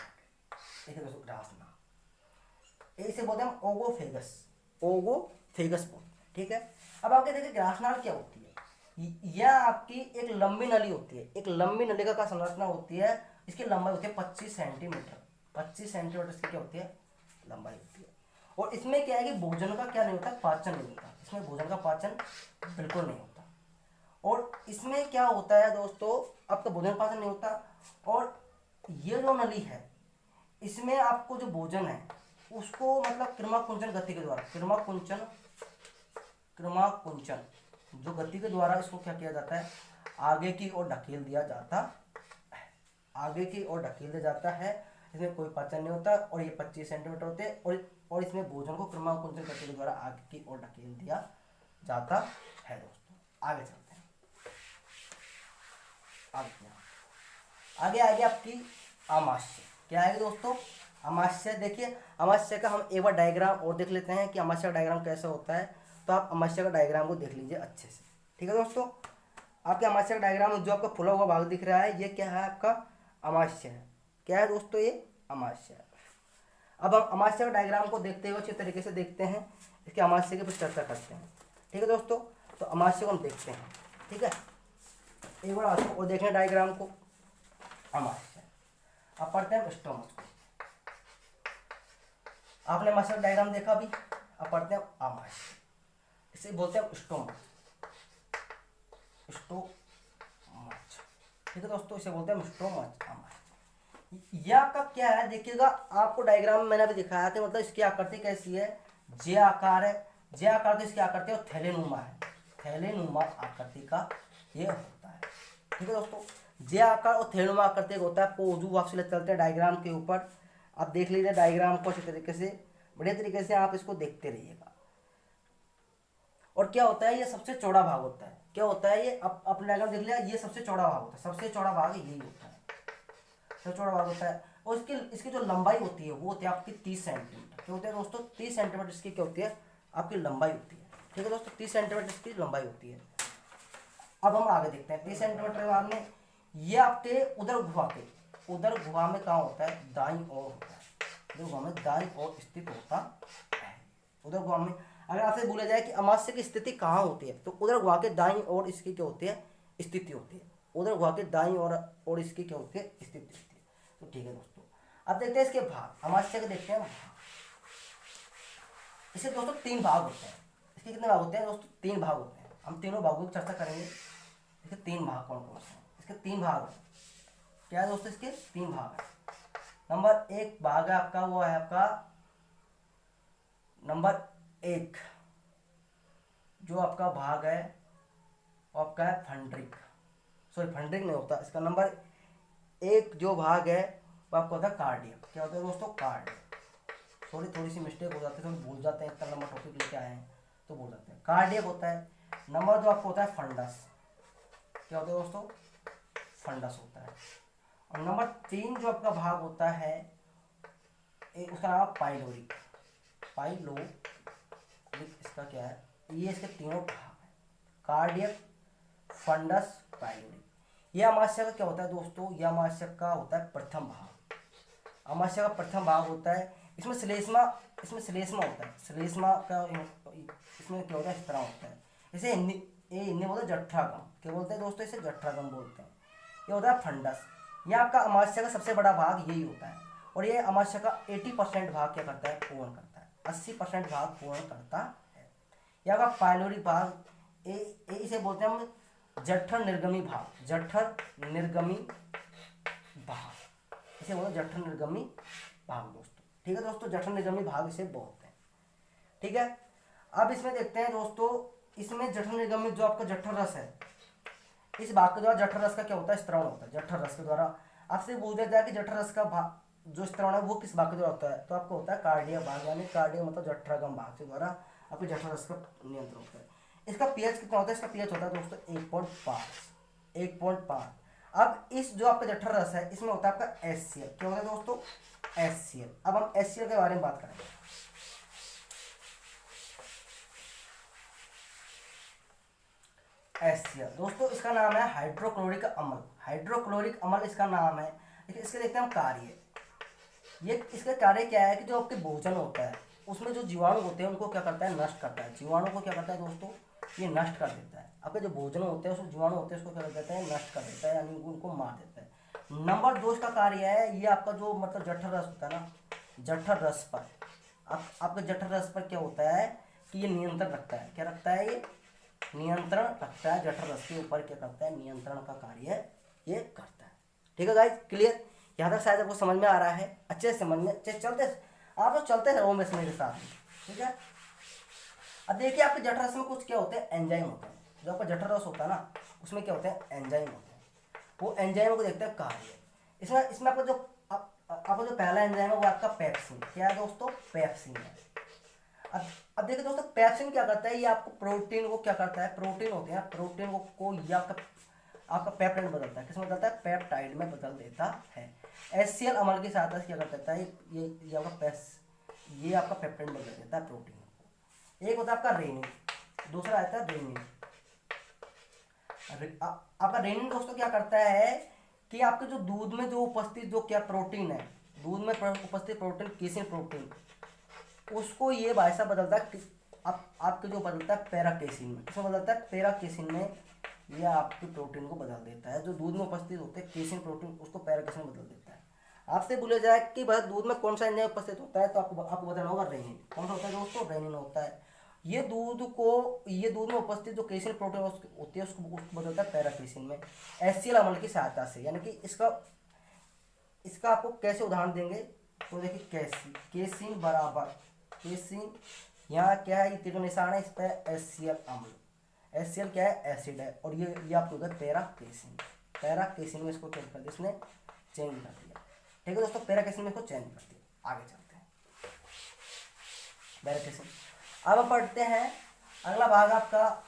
ठीक है दोस्तों, ग्रास नाल इसे बोलते हैं हम ओगोफेगस बोलते हैं। ठीक है, अब आपके देखिए ग्रास नाल क्या होती है। यह आपकी एक लंबी नली होती है। एक लंबी नली का संरचना होती है, इसकी लंबाई होती है 25 सेंटीमीटर। 25 सेंटीमीटर इसकी क्या होती है? लंबाई होती है। और इसमें क्या है कि भोजन का क्या नहीं होता? पाचन नहीं होता। इसमें भोजन का पाचन बिल्कुल नहीं होता। और इसमें क्या होता है दोस्तों, आपका भोजन पाचन नहीं होता। और ये जो नली है इसमें आपको जो भोजन है उसको मतलब कृमाकुंचन गति के द्वारा, कृमाकुंचन जो गति के द्वारा इसको क्या किया जाता है? आगे की ओर ढकेल दिया जाता है। आगे की ओर ढकेल दिया जाता है। इसमें कोई पाचन नहीं होता और ये 25 सेंटीमीटर होते हैं और इसमें भोजन को कृमाकुंचन गति के द्वारा आगे की ओर ढकेल दिया जाता है। दोस्तों आगे चलते हैं, आगे आपकी आमाशय। क्या आएगी दोस्तों? आमाशय। देखिए आमाशय का हम एक बार डायग्राम और देख लेते हैं कि आमाशय का डायग्राम कैसा होता है। तो आप आमाशय का डायग्राम को देख लीजिए अच्छे से। ठीक है दोस्तों, आपके आमाशय का डायग्राम जो आपका फुला हुआ भाग दिख रहा है ये क्या है? आपका आमाशय है। क्या है दोस्तों? ये आमाशय है। अब हम आमाशय का डायग्राम को देखते हुए अच्छे तरीके से देखते हैं, इसके आमाशय की कुछ चर्चा करते हैं। ठीक है दोस्तों, तो आमाशय को हम देखते हैं। ठीक है, एक बार आपको और देखें डायग्राम को। आमाशय अब पढ़ते हैं स्टोमच को। आपने आमाशय का डायग्राम देखा अभी, अब पढ़ते हैं आमाशय। इसे बोलते हैं स्टोमच। ठीक है दोस्तों, इसे बोलते हैं स्टोमच, आमाशय। यह आपका क्या है? देखिएगा आपको डायग्राम में मैंने अभी दिखाया था, मतलब इसकी आकृति कैसी है? जे आकार है। जे आकार तो इसकी आकृति और थैलेनुमा है। थैलेनुमा आकृति का ये होता है। ठीक है दोस्तों, जे आकार और थैलेनुमा आकृति का होता है। आपको उजू वापसी चलते हैं डायग्राम के ऊपर, आप देख लीजिए डायग्राम को अच्छे तरीके से, बढ़िया तरीके से आप इसको देखते रहिएगा। और क्या होता है? ये सबसे चौड़ा भाग होता है। क्या होता है? ये अपने डायग्राम देख लिया, ये सबसे चौड़ा भाग होता है। सबसे चौड़ा भाग यही होता है, सबसे चौड़ा भाग होता है। और इसकी जो लंबाई होती है वो होती है आपकी 30 सेंटीमीटर। क्या होता है दोस्तों? 30 सेंटीमीटर इसकी क्या होती है? आपकी लंबाई होती है। ठीक है दोस्तों, 30 सेंटीमीटर इसकी लंबाई होती है। अब हम आगे देखते हैं। 30 सेंटीमीटर के बाद में ये आपके उदर गुहा में कहाँ होता है? दाईं ओर होता है। उदर गुहा में दाईं ओर स्थित होता है। उदर गुहा में अगर आपसे बोला जाए कि आमाशय की स्थिति कहाँ होती है, तो उदर गुहा के दाईं ओर इसकी क्या होती है? स्थिति होती है। उदर गुहा के दाईं ओर इसकी क्या होती है? स्थिति होती है। तो ठीक है दोस्तों, अब देखते हैं इसके भाग। आमाशय के देखते हैं भाग। इसके दोस्तों 3 भाग होते हैं। इसके कितने भाग होते हैं दोस्तों? 3 भाग होते हैं। हम तीनों भागों की चर्चा करेंगे। इसके 3 भाग कौन कौन से हैं? इसके 3 भाग हैं। क्या है दोस्तों? इसके 3 भाग हैं। नंबर 1 भाग है आपका, वो है आपका नंबर 1 जो आपका भाग है वो आपका है फंड्रिक नहीं होता। इसका नंबर 1 जो भाग है वो आपको होता है कार्डियक। क्या होता है दोस्तों? कार्डियक। थोड़ी सी मिस्टेक हो जाती है, थोड़ी भूल जाते हैं, इतना लंबा टॉपिक लेके आए हैं तो भूल जाते हैं। कार्डियक होता है। नंबर 2 आपको होता है फंडस। क्या होता है दोस्तों? फंडस होता है। और नंबर 3 जो आपका भाग होता है उसका नाम है पाइलोरिक। इसका क्या है? ये इसके तीनों भाग हैं, कार्डियक, फंडस, पाइलोरिक। यह आमाशय का क्या होता है दोस्तों? यह आमाशय का होता है प्रथम भाग। आमाशय का प्रथम भाग होता है। इसमें श्लेष्मा होता है। श्लेष्मा का इसमें क्या होता है? इस तरह होता है। इसे हिंदी बोलते हैं जठरागम। क्या बोलते हैं दोस्तों? इसे जठरागम बोलते हैं। ये होता है फंडस। यह आपका आमाशय का सबसे बड़ा भाग यही होता है। और ये आमाशय का 80% भाग क्या करता है? पूर्ण करता है। 80% भाग पूर्ण करता है। या आपका पाइलोरिक भाग, इसे बोलते हैं हम जठर निर्गमी भाग, जठर निर्गमी भाग, इसे बोलते हैं जठर निर्गमी भाग दोस्तों। ठीक है दोस्तों, जठर निर्गमी भाग इसे बोलते हैं। ठीक है, अब इसमें देखते हैं दोस्तों, इसमें जठर निर्गमी जो आपका जठर रस है, इस भाग के द्वारा जठर रस का क्या होता है, स्त्रवण होता है। जठर रस के द्वारा आपसे पूछ दिया जाए कि जठर रस का भाग जो स्त्रवण है वो किस भाग के द्वारा होता है, तो आपको होता है कार्डिया भाग, यानी कार्डिया मतलब जठरागम भाग के द्वारा आपके जठर रस का नियंत्रण होता है। इसका पीएच कितना होता है, इसका पीएच होता है दोस्तों 1.5। अब इस जो आपका जठर रस है इसमें होता है आपका HCl, क्या होता है दोस्तों, HCl। अब हम HCl के बारे में बात करेंगे। HCl दोस्तों इसका नाम है हाइड्रोक्लोरिक अम्ल, हाइड्रोक्लोरिक अम्ल इसका नाम है। देखिए इसके देखते हैं हम कार्य, ये इसका कार्य क्या है कि जो आपके भोजन होता है उसमें जो जीवाणु होते हैं उनको क्या करता है, नष्ट करता है। जीवाणु को क्या करता है दोस्तों, ये नष्ट कर देता है। आपके जो भोजन होते हैं उसमें जीवाणु होते हैं उसको क्या कर देता है, नष्ट कर देता है, यानी उनको मार देता है। नंबर 2 इसका कार्य है, ये आपका जो मतलब जठर रस होता है ना, जठर रस पर आपके जठर रस पर क्या होता है कि ये नियंत्रण रखता है। क्या रखता है, ये नियंत्रण रखता है, जठर रस के ऊपर क्या करता है, नियंत्रण का कार्य ये करता है। ठीक है गाइस, क्लियर, यहाँ तक शायद आपको समझ में आ रहा है, अच्छे से समझ में चलते आप लोग चलते रहो मेरे साथ में। ठीक है, अब देखिए आपके जठर रस में कुछ क्या होते हैं, एंजाइम होते हैं। जो आपका जठर रस होता है ना उसमें क्या होते हैं, एंजाइम होते हैं। वो एंजाइम को देखते हैं कार्य। इसमें आपका जो आपका जो पहला एंजाइम है वो आपका पेप्सिन, क्या है दोस्तों, पेप्सिन है। अब देखिए दोस्तों, पेप्सिन क्या करता है, ये आपको प्रोटीन को क्या करता है, प्रोटीन होते हैं, प्रोटीन को ये आपका पेप्टाइड बदलता है, किसमें बदलता है, पेप्टाइड में बदल देता है। HCl अम्ल की सहायता से क्या कर देता है, ये आपका पेप्टाइड बदल देता है प्रोटीन को। एक होता है आपका रेनिन, दूसरा आता है रेनिन। आपका रेनिन दोस्तों क्या करता है कि आपके जो दूध में जो उपस्थित जो क्या प्रोटीन है, दूध में उपस्थित प्रोटीन केसिन प्रोटीन, उसको ये भाषा बदलता है आपके जो बदलता है पैराकेसिन में। किसमें बदलता है, पैराकेसिन में ये आपके प्रोटीन को बदल देता है। जो दूध में उपस्थित होते हैं केसिन प्रोटीन उसको पैराकेसिन में बदल देता है। आपसे बोला जाए कि भाई दूध में कौन सा एंजाइम उपस्थित होता है, तो आपको बताना होगा रेनिन। कौन सा होता है दोस्तों, रेनिन होता है। ये दूध में उपस्थित जो केसिन प्रोटीन होती है उसको बदलता है पैराकेसिन में HCl अम्ल की सहायता से। यानी कि इसका आपको कैसे उदाहरण देंगे, तो देखिए केसिन बराबर केसिन, यहाँ क्या है, ये तीनों निशान है, इस पर HCl अम्ल, HCl क्या है, एसिड है, और ये आपको होगा पैराकेसिन में इसको चेंज कर दिया, इसने चेंज कर दिया। ठीक है दोस्तों, पैराकेसिन में इसको चेंज कर दिया। आगे चलते हैं पैराकेसिन। अब हम पढ़ते हैं अगला भाग आपका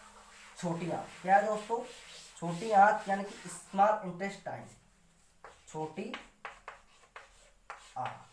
छोटी आंत। क्या है दोस्तों, छोटी आंत यानी कि स्मॉल इंटेस्टाइन, छोटी आंत।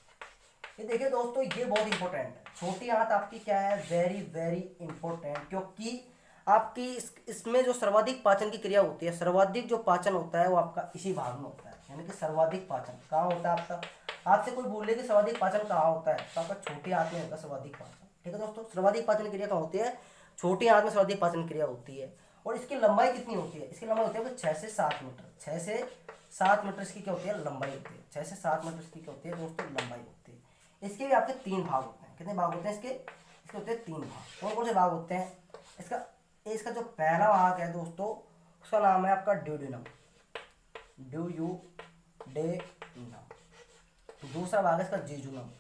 ये देखिए दोस्तों, ये बहुत इंपॉर्टेंट है। छोटी आंत आपकी क्या है, वेरी वेरी इंपॉर्टेंट, क्योंकि आपकी इसमें जो सर्वाधिक पाचन की क्रिया होती है, सर्वाधिक जो पाचन होता है वो आपका इसी भाग में होता है। यानी कि सर्वाधिक पाचन कहाँ होता है आपका, आपसे कोई बोले कि सर्वाधिक पाचन कहाँ होता है, तो आपका छोटी आंत में होता है सर्वाधिक पाचन। ठीक है दोस्तों, सर्वाधिक पाचन क्रिया कहाँ होती है, छोटी आंत में सर्वाधिक पाचन क्रिया होती है। और इसकी लंबाई कितनी होती है, इसकी लंबाई होती है 6 से 7 मीटर, 6 से 7 मीटर इसकी क्या होती है, लंबाई होती है। 6 से 7 मीटर इसकी क्या होती है दोस्तों, लंबाई होती है। इसके भी आपके 3 भाग होते हैं। कितने भाग होते हैं इसके होते हैं 3 भाग। कौन कौन से भाग होते हैं, इसका जो पहला भाग है दोस्तों उसका नाम है आपका ड्यूडेनम, दूसरा भाग है इसका जेजुनम,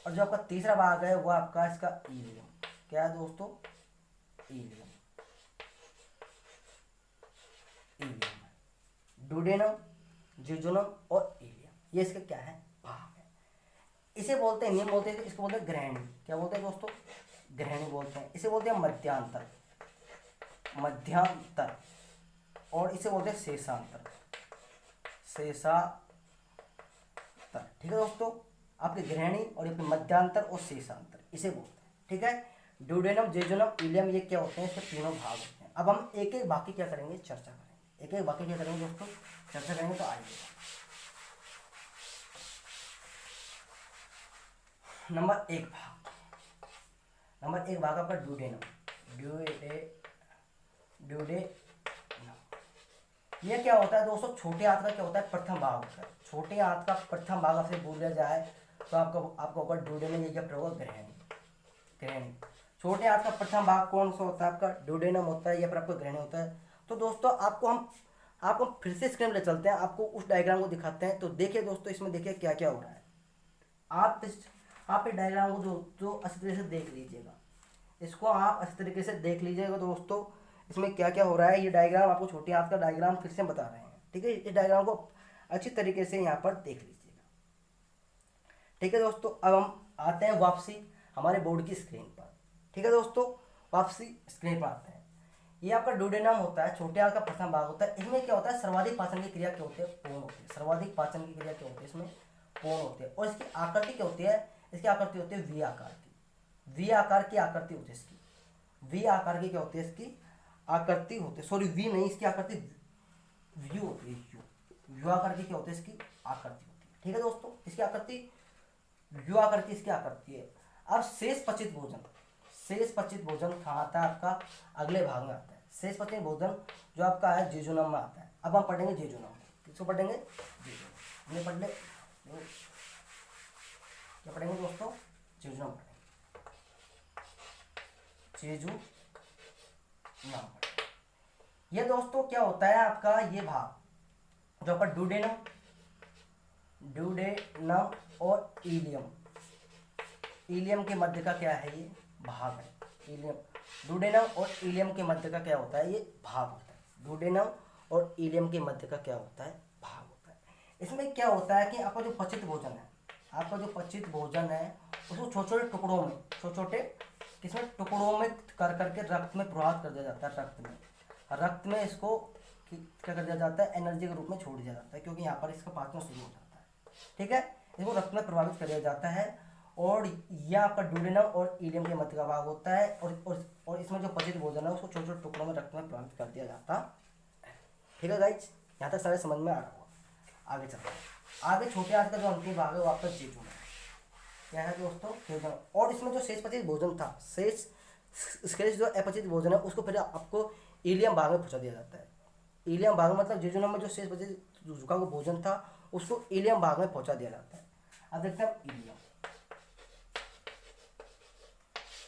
और जो आपका तीसरा भाग है वो आपका इसका इलियम। क्या है दोस्तों, इलियम, ड्यूडेनम, जेजुनम और इलियम, ये इसके क्या है, भाग है। इसे बोलते हैं, नहीं बोलते हैं, इसको बोलते हैं ग्रहणी। क्या बोलते हैं दोस्तों, ग्रहणी बोलते हैं। इसे बोलते हैं मध्यांतर, और इसे बोलते हैं शेषांतर। ठीक है दोस्तों, आपके ग्रहणी और आपके मध्यांतर और शेषांतर इसे बोलते हैं। ठीक है, ड्यूडेनम, जेजुनम, इलियम, ये क्या होते हैं, इसके तीनों भाग होते हैं। अब हम एक एक बाकी क्या करेंगे, चर्चा करेंगे, एक एक बाकी क्या करेंगे दोस्तों, चर्चा करेंगे। तो आइए नंबर एक भाग आपका ड्यूडेनम, ये क्या होता है दोस्तों, छोटे आंत का क्या होता है, प्रथम भाग होता है। छोटे आंत का प्रथम भाग आपसे बोला जाए तो आपका आपका होगा ड्यूडेनम, ये क्या प्रयोग ग्रहणी। ग्रहणी छोटे आंत का प्रथम भाग कौन सा होता है? आपका ड्यूडेनम होता है या फिर आपका ग्रहणी होता है। तो दोस्तों आपको फिर से स्क्रीन ले चलते हैं, आपको उस डायग्राम को दिखाते हैं। तो देखिए दोस्तों, इसमें देखिए क्या क्या हो रहा है। आप इस डायग्राम को जो अच्छी तरीके से देख लीजिएगा, इसको आप अच्छी तरीके से देख लीजिएगा दोस्तों, इसमें क्या क्या हो रहा है। ये डायग्राम आपको छोटी आंत का डायग्राम फिर से बता रहे हैं, ठीक है। इस डायग्राम को अच्छी तरीके से यहाँ पर देख लीजिएगा, ठीक है दोस्तों। अब हम आते हैं वापसी हमारे बोर्ड की स्क्रीन पर, ठीक है दोस्तों। वापसी स्क्रीन पर आते हैं। ये आपका ड्यूडेनम होता है, छोटे आंत का प्रथम भाग होता है। इसमें क्या होता है? सर्वाधिक पाचन की क्रिया क्या होती है? पूर्ण होती है। सर्वाधिक पाचन की क्रिया क्या होती है? इसमें पूर्ण होती है। और इसकी आकृति क्या होती है? इसकी आकृति होती है वी आकार की। वी आकार की आकृति होती है इसकी। वी आकार की क्या होती है? इसकी आकृति होती है, सॉरी वी नहीं, इसकी आकृति व्यू होती है। यू यू आकार की क्या होती है? इसकी आकृति होती है, ठीक है दोस्तों। इसकी आकृति यू आकृति इसकी आकृति है। अब शेष पचित भोजन, शेष पचित भोजन कहाँ आता है? आपका अगले भाग में आता है। शेष पचित भोजन जो आपका है जेजुनम में आता है। अब हम पढ़ेंगे जेजुनम। किसको पढ़ेंगे? जेजुनम। हमने पढ़ ले क्या पढ़ेंगे दोस्तों? जेजुनम पढ़ेंगे। जेजुनम पढ़ेंगे। ये दोस्तों क्या होता है आपका? ये भाग जो आपका ड्यूडेनम और इलियम, इलियम के मध्य का क्या है? ये भाग है। इलियम, ड्यूडेनम और इलियम के मध्य का क्या होता है? ये भाग होता है। ड्यूडेनम और इलियम के मध्य का क्या होता है? भाग होता है। इसमें क्या होता है कि आपका जो पचित भोजन है, आपका जो पचित भोजन है उसको छोटे छोटे टुकड़ों में, छोटे छोटे किसमें? टुकड़ों में कर करके रक्त में प्रवाहित कर दिया जाता है। रक्त में इसको क्या कर दिया जाता है? एनर्जी के रूप में छोड़ दिया जाता है, क्योंकि यहाँ पर इसका पाचन शुरू हो जाता है, ठीक है। इसको रक्त में प्रभावित कर दिया जाता है। और यह आपका ड्यूडेनम और इलियम के मध्य का भाग होता है। और इसमें जो पचित भोजन है उसको छोटे छोटे टुकड़ों में रक्त में प्रभावित कर दिया जाता है, ठीक है गाइज। यहाँ तक सारे समझ में आ रहा होगा। आगे चलते हैं। आगे छोटे आंत का जो अंतिम भाग है वो आपका जेजुनम है। क्या है दोस्तों? जेजुनम। और इसमें जो शेष पचित भोजन था, शेष जो अपचित भोजन है उसको फिर आपको इलियम भाग में पहुंचा दिया जाता है। इलियम भाग मतलब जेजुनम में जो शेष पचित झुका हुआ भोजन था उसको इलियम भाग में पहुंचा दिया जाता है। अब देखते हैं इलियम,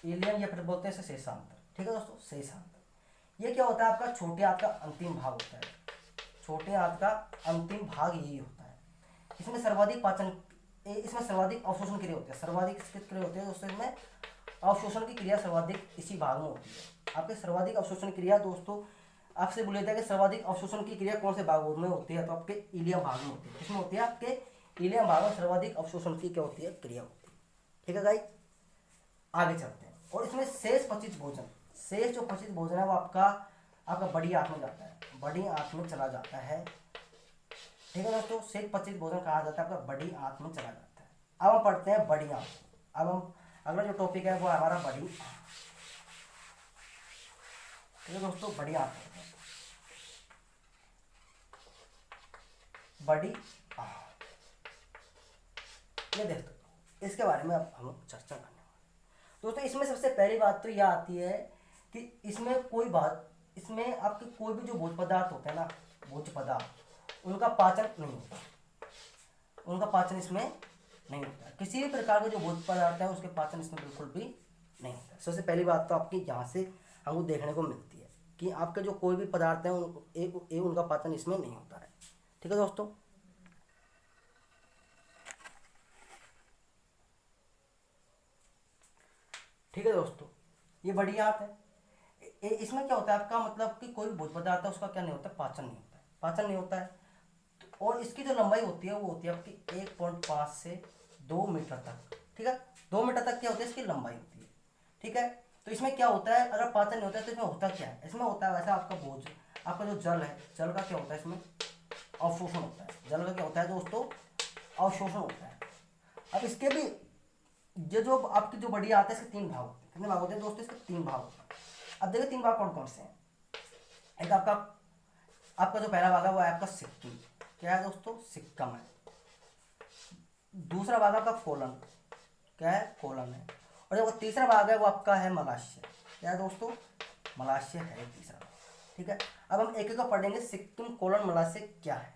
इलियम या फिर बोलते हैं शेषांतर, ठीक है दोस्तों। शेषांतर ये क्या होता है? आपका छोटे आंत का अंतिम भाग होता है। छोटे आंत का अंतिम भाग यही होता है। इसमें सर्वाधिक पाचन, इसमें सर्वाधिक अवशोषण क्रिया होती है। सर्वाधिक क्रिया होती है दोस्तों, इसमें अवशोषण की क्रिया सर्वाधिक इसी भाग में होती है। आपके सर्वाधिक अवशोषण क्रिया दोस्तों आपसे बोला था कि सर्वाधिक अवशोषण की क्रिया कौन से भाग में होती है? तो आपके इलियम भाग में होती है। इसमें होती है आपके इलियम भाग में सर्वाधिक अवशोषण की क्या होती है? क्रिया होती है, ठीक है गाइस। आगे चलते हैं। और इसमें शेष पचित भोजन, शेष जो पचित भोजन है वो आपका बड़ी आंत में जाता है, बड़ी आंत में चला जाता है, ठीक है दोस्तों। शेष पचित भोजन कहा जाता है आपका बड़ी आंत में चला जाता है। अब हम पढ़ते हैं बड़ी आंत। अब हम अगला जो टॉपिक है वो हमारा बड़ी आंत, ठीक है दोस्तों। बड़ी आंत, बड़ी आंत, ये देखो इसके बारे में अब हम चर्चा करने वाले दोस्तों। इसमें सबसे पहली बात तो यह आती है कि इसमें इसमें आपके कोई भी जो भोज्य पदार्थ होते हैं ना, भोज्य पदार्थ, उनका पाचन नहीं होता, उनका पाचन इसमें नहीं होता। किसी भी प्रकार के जो भोज्य पदार्थ है उसके पाचन इसमें बिल्कुल भी नहीं होता। सबसे पहली बात तो आपकी यहाँ से हमको देखने को मिलती है कि आपके जो कोई भी पदार्थ है उनका पाचन इसमें नहीं होता है, ठीक है दोस्तों। ठीक है दोस्तों, ये बड़ी आंत है। इसमें क्या होता है आपका मतलब कि कोई भी भोज्य पदार्थ है उसका क्या नहीं होता? पाचन नहीं होता है, पाचन नहीं होता है। और इसकी जो लंबाई होती है वो होती है आपकी 1.5 से 2 मीटर तक, ठीक है। 2 मीटर तक क्या होती है इसकी लंबाई होती है, ठीक है। तो इसमें क्या होता है? अगर पाचन नहीं होता है तो इसमें होता क्या है? इसमें होता है वैसा आपका भोज, आपका जो जल है, जल का क्या होता है? इसमें अवशोषण होता है। जल का क्या होता है दोस्तों? अवशोषण होता है। अब इसके भी ये जो आपकी जो बड़ी आंत है इसके 3 भाग होते हैं। कितने भाग होते हैं दोस्तों? इसके 3 भाग होते हैं। अब देखिए 3 भाग कौन कौन से हैं। एक आपका जो पहला भाग है वो है आपका सिक्किम। क्या है दोस्तों? सिक्कम है। दूसरा भाग आपका कोलन, क्या है? कोलन है। और जो तीसरा भाग है वो आपका है मलाशय। क्या है दोस्तों? मलाशय है तीसरा भाग, ठीक है। अब हम एक एक को पढ़ेंगे, सिक्किम, कोलन, मलाशय क्या है,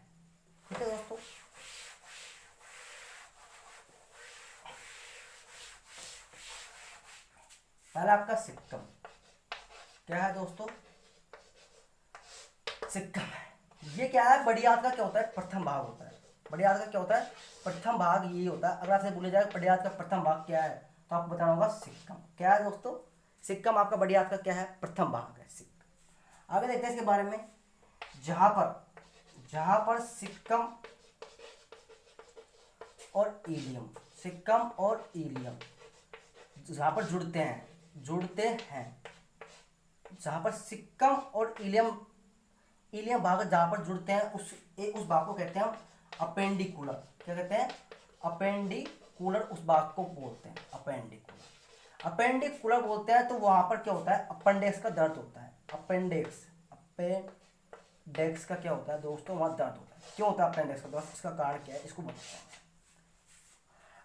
ठीक है दोस्तों। पहला आपका सिक्कम, क्या है दोस्तों, सिक्कम है। ये क्या है, बड़ी आंत का क्या होता है, प्रथम भाग होता है। बड़ी आंत का क्या होता है, प्रथम भाग ये होता है। अगर आपसे बोले जाए बड़ी आंत का प्रथम भाग क्या है, तो आपको बताना होगा सिक्कम। क्या है दोस्तों, सिक्कम आपका बड़ी आंत का क्या है, प्रथम भाग है, सिक्कम। आगे देखते हैं इसके बारे में। जहां पर सिक्कम और इलियम, सिक्कम और इलियम जहां पर जुड़ते हैं, जहां पर सिक्कम और इलियम भाग जहां पर जुड़ते हैं, उस भाग को कहते हैं हम अपेंडिकुलर। क्या कहते हैं, अपेंडिकुलर, उस भाग को बोलते हैं अपेंडिकुलर बोलते हैं। तो वहां पर क्या होता है, अपेंडिक्स का दर्द होता है। अपेंडिक्स का क्या होता है दोस्तों, वहां दर्द होता है। क्यों होता है अपेंडिक्स का दर्द, इसका कारण क्या है, इसको बताते हैं।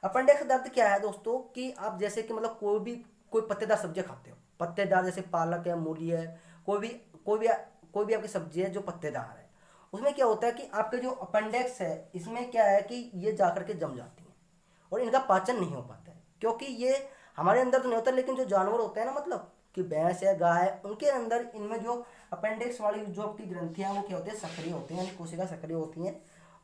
अपेंडिक्स का दर्द क्या है दोस्तों, कि आप जैसे कि मतलब कोई पत्तेदार सब्जियां खाते हो, पत्तेदार जैसे पालक है, मूली है, कोई भी आपकी सब्जी है जो पत्तेदार है, उसमें क्या होता है कि आपके जो अपेंडिक्स है, इसमें क्या है कि ये जाकर के जम जाती हैं और इनका पाचन नहीं हो पाता है। क्योंकि ये हमारे अंदर तो नहीं होता, लेकिन जो जानवर होते हैं ना, मतलब कि भैंस है, गाय है, उनके अंदर इनमें जो अपेंडिक्स वाली जो आपकी ग्रंथियां हैं वो क्या होती है, सक्रिय होती हैं, यानी कोशिका सक्रिय होती हैं।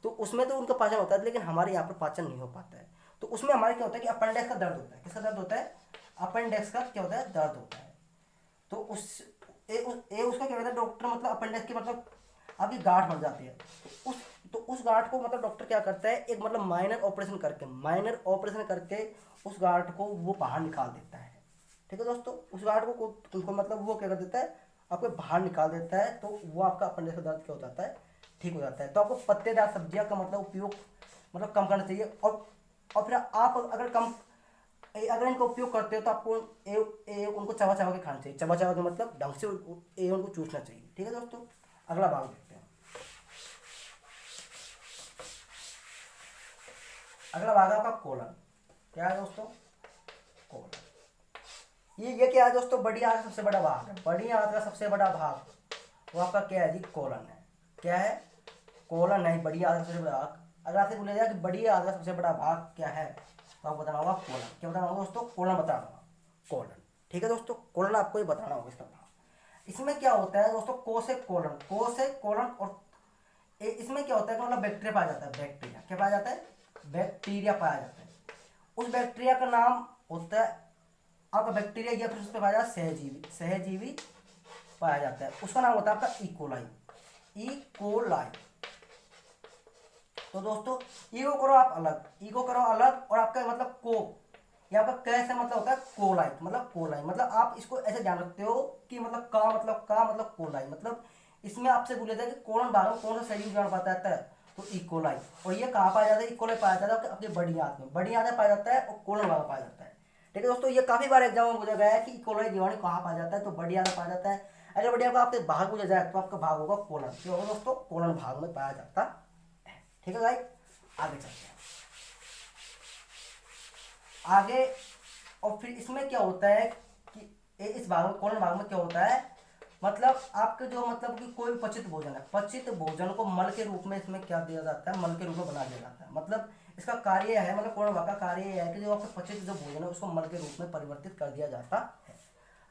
तो उसमें तो उनका पाचन होता है, लेकिन हमारे यहाँ पर पाचन नहीं हो पाता है। तो उसमें हमारे क्या होता है कि अपेंडिक्स का दर्द होता है। किसका दर्द होता है, अपेंडिक्स का क्या होता है, दर्द होता है। तो उसका क्या कहता है डॉक्टर, मतलब अपेंडिक्स की मतलब आपकी गांठ बन जाती है। तो उस गांठ को मतलब डॉक्टर क्या करता है, एक मतलब माइनर ऑपरेशन करके उस गांठ को वो बाहर निकाल देता है। ठीक है दोस्तों, उस गांठ को मतलब वो क्या कर देता है, आपको बाहर निकाल देता है। तो वो आपका अपेंडिक्स का दर्द क्या हो जाता है, ठीक हो जाता है। तो आपको पत्तेदार सब्जियां का मतलब उपयोग मतलब कम करना चाहिए। और फिर आप अगर इनका उपयोग करते हो तो आपको उनको चबा चबा के खाना चाहिए। चबा चबा के मतलब ढंग से उनको चूसना चाहिए। ठीक है दोस्तों, अगला भाग देखते हैं। अगला भाग आपका कोलन। क्या है दोस्तों, कोलन। ये क्या है दोस्तों, बड़ी आंत का सबसे बड़ा भाग है। बड़ी आंत का सबसे बड़ा भाग वो आपका क्या है जी, कोलन है। क्या है, कोलन है बड़ी आंत का सबसे बड़ा भाग। अगर आपसे बोला जाए कि बड़ी आंत का सबसे बड़ा भाग क्या है, तो आपको बताना होगा कोलन। क्या बताना होगा दोस्तों, कोलन बताना होगा, कोलन। ठीक है दोस्तों, कोलन आपको ही बताना होगा इसका भाग। इसमें क्या होता है दोस्तों, को से कोलन और इसमें क्या होता है कि मतलब बैक्टीरिया पाया जाता है। बैक्टीरिया क्या पाया जाता है, बैक्टीरिया पाया जाता है। उस बैक्टीरिया का नाम होता है आपका बैक्टीरिया, या फिर उस पर पाया जाता है सहजीवी पाया जाता है। उसका नाम होता है आपका इकोलाई। तो दोस्तों ईगो करो अलग, और आपका मतलब ये आपका कैसे मतलब होता है कोलाई, मतलब आप इसको ऐसे जान सकते हो कि मतलब मतलब कोलाई, मतलब इसमें आपसे बोला जाता है कि कोलन भाग में कौन सा शरीर जान पाता है, तो इकोलाई। और ये कहाँ पाया जाता है, इकोलाई पाया जाता है अपने बड़ी आंत में पाया जाता है, और कोलन भाग में पाया जाता है। ठीक है दोस्तों, ये काफी बार एग्जाम में पूछा गया है कि इकोलाई जीवाणु कहाँ पाया जाता है, तो बड़ी आंत में पाया जाता है। अगर बड़ी आंत का आपसे भाग पूछा जाए तो आपका भाग होगा कोलन। क्या होगा दोस्तों, कोलन भाग में पाया जाता है। ठीक है भाई, आगे चलते हैं आगे। और फिर इसमें क्या होता है कि इस भाग में, कोलन भाग में क्या होता है, मतलब आपके जो मतलब कि कोई पचित भोजन है, पचित भोजन को मल के रूप में इसमें क्या दिया जाता है, मल के रूप में बना दिया जाता है। मतलब इसका कार्य है, मतलब कोलन भाग का कार्य है कि जो आपका पचित जो भोजन है उसको मल के रूप में परिवर्तित कर दिया जाता है।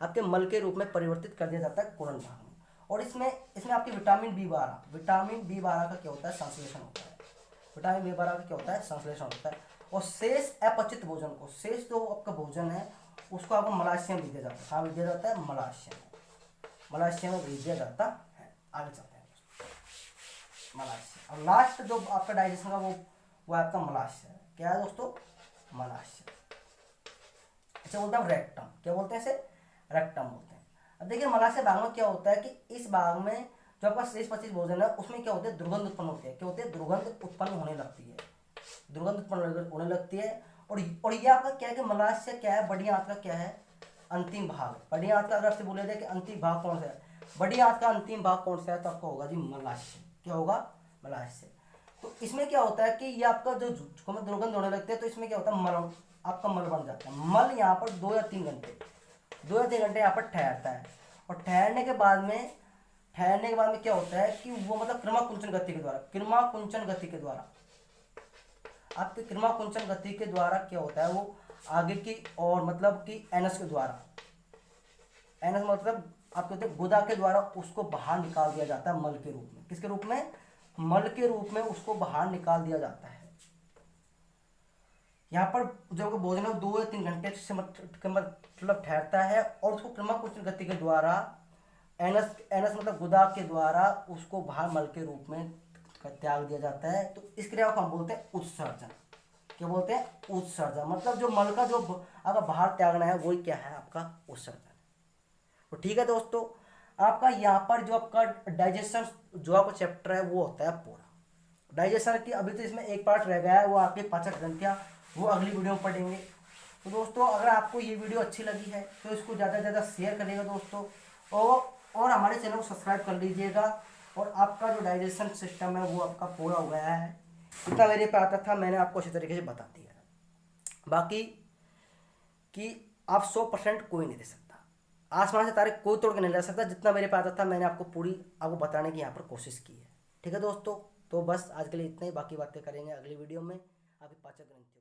आपके मल के रूप में परिवर्तित कर दिया जाता है कोलन भाग में। और इसमें आपकी विटामिन बी12 का क्या होता है, संश्लेषण होता है। विटामिन बी12 का क्या होता है, संश्लेषण होता है। और शेष अपचित भोजन को, शेष जो आपका भोजन है उसको आपको मलाशय में दिया जाता है। कहाँ दिया जाता है, मलाशय में भेज दिया जाता है। आगे चलते हैं मलाशय। और लास्ट जो आपका डाइजेशन का वो आपका मलाशय है। क्या है दोस्तों, मलाशय। इसे बोलते हैं रेक्टम। क्या बोलते हैं इसे, रेक्टम बोलते हैं। अब देखिए मलाशय भाग में क्या होता है कि इस भाग में जो आपका शेष पचित भोजन है उसमें क्या होता है, दुर्गंध उत्पन्न होती है। क्या होती है, दुर्गंध उत्पन्न होने लगती है। और ये आपका क्या है कि मलाशय क्या है, बड़ी आंत का क्या है, अंतिम भाग। बड़ी आंत का अगर आपसे बोले जाए कि अंतिम भाग कौन सा है, बड़ी आंत का अंतिम भाग कौन सा है, तो आपका होगा जी मलाशय। क्या होगा, मलाशय। तो इसमें क्या होता है कि ये आपका जो दुर्गंध होने लगते हैं, तो इसमें क्या होता है, मल आपका मल बन जाता है। मल यहाँ पर 2 या 3 घंटे यहाँ पर ठहरता है। और ठहरने के बाद में क्या होता है कि वो मतलब क्रमाकुंचन गति के द्वारा क्या होता है, वो आगे की और मतलब कि एनस के द्वारा एनस मतलब आपके होते गुदा के द्वारा उसको बाहर निकाल दिया जाता है मल के रूप में। किसके रूप में? मल के रूप में उसको बाहर निकाल दिया जाता है। यहाँ पर जब भोजन 2 या 3 घंटे से मतलब ठहरता है और उसको क्रमाकुचन गति के द्वारा एनस एनस मतलब गुदा के द्वारा उसको बाहर मल के रूप में त्याग दिया जाता है। तो इस क्रिया को हम बोलते हैं उत्सर्जन। क्या बोलते हैं? उत्सर्जन। मतलब जो मल का जो अगर बाहर त्यागना है वही क्या है? आपका उत्सर्जन। तो ठीक है दोस्तों, आपका यहाँ पर जो आपका डाइजेशन जो आपका चैप्टर है वो होता है पूरा। डाइजेशन की अभी तो इसमें एक पार्ट रह गया है, वो आपकी पाचक ग्रंथियाँ, वो अगली वीडियो में पढ़ेंगे। तो दोस्तों अगर आपको ये वीडियो अच्छी लगी है तो इसको ज़्यादा से ज़्यादा शेयर करिएगा दोस्तों, और हमारे चैनल को सब्सक्राइब कर लीजिएगा। और आपका जो डाइजेशन सिस्टम है वो आपका पूरा हो गया है। इतना मेरे पे आता था, मैंने आपको अच्छी तरीके से बता दिया है। बाकी कि आप 100% कोई नहीं दे सकता, आसमान से तारे कोई तोड़ के नहीं ला सकता। जितना मेरे पे आता था मैंने आपको पूरी आपको बताने की यहाँ पर कोशिश की है। ठीक है दोस्तों, तो बस आज के लिए इतना ही, बाकी बातें करेंगे अगली वीडियो में। आपकी पाचक ग्रंथि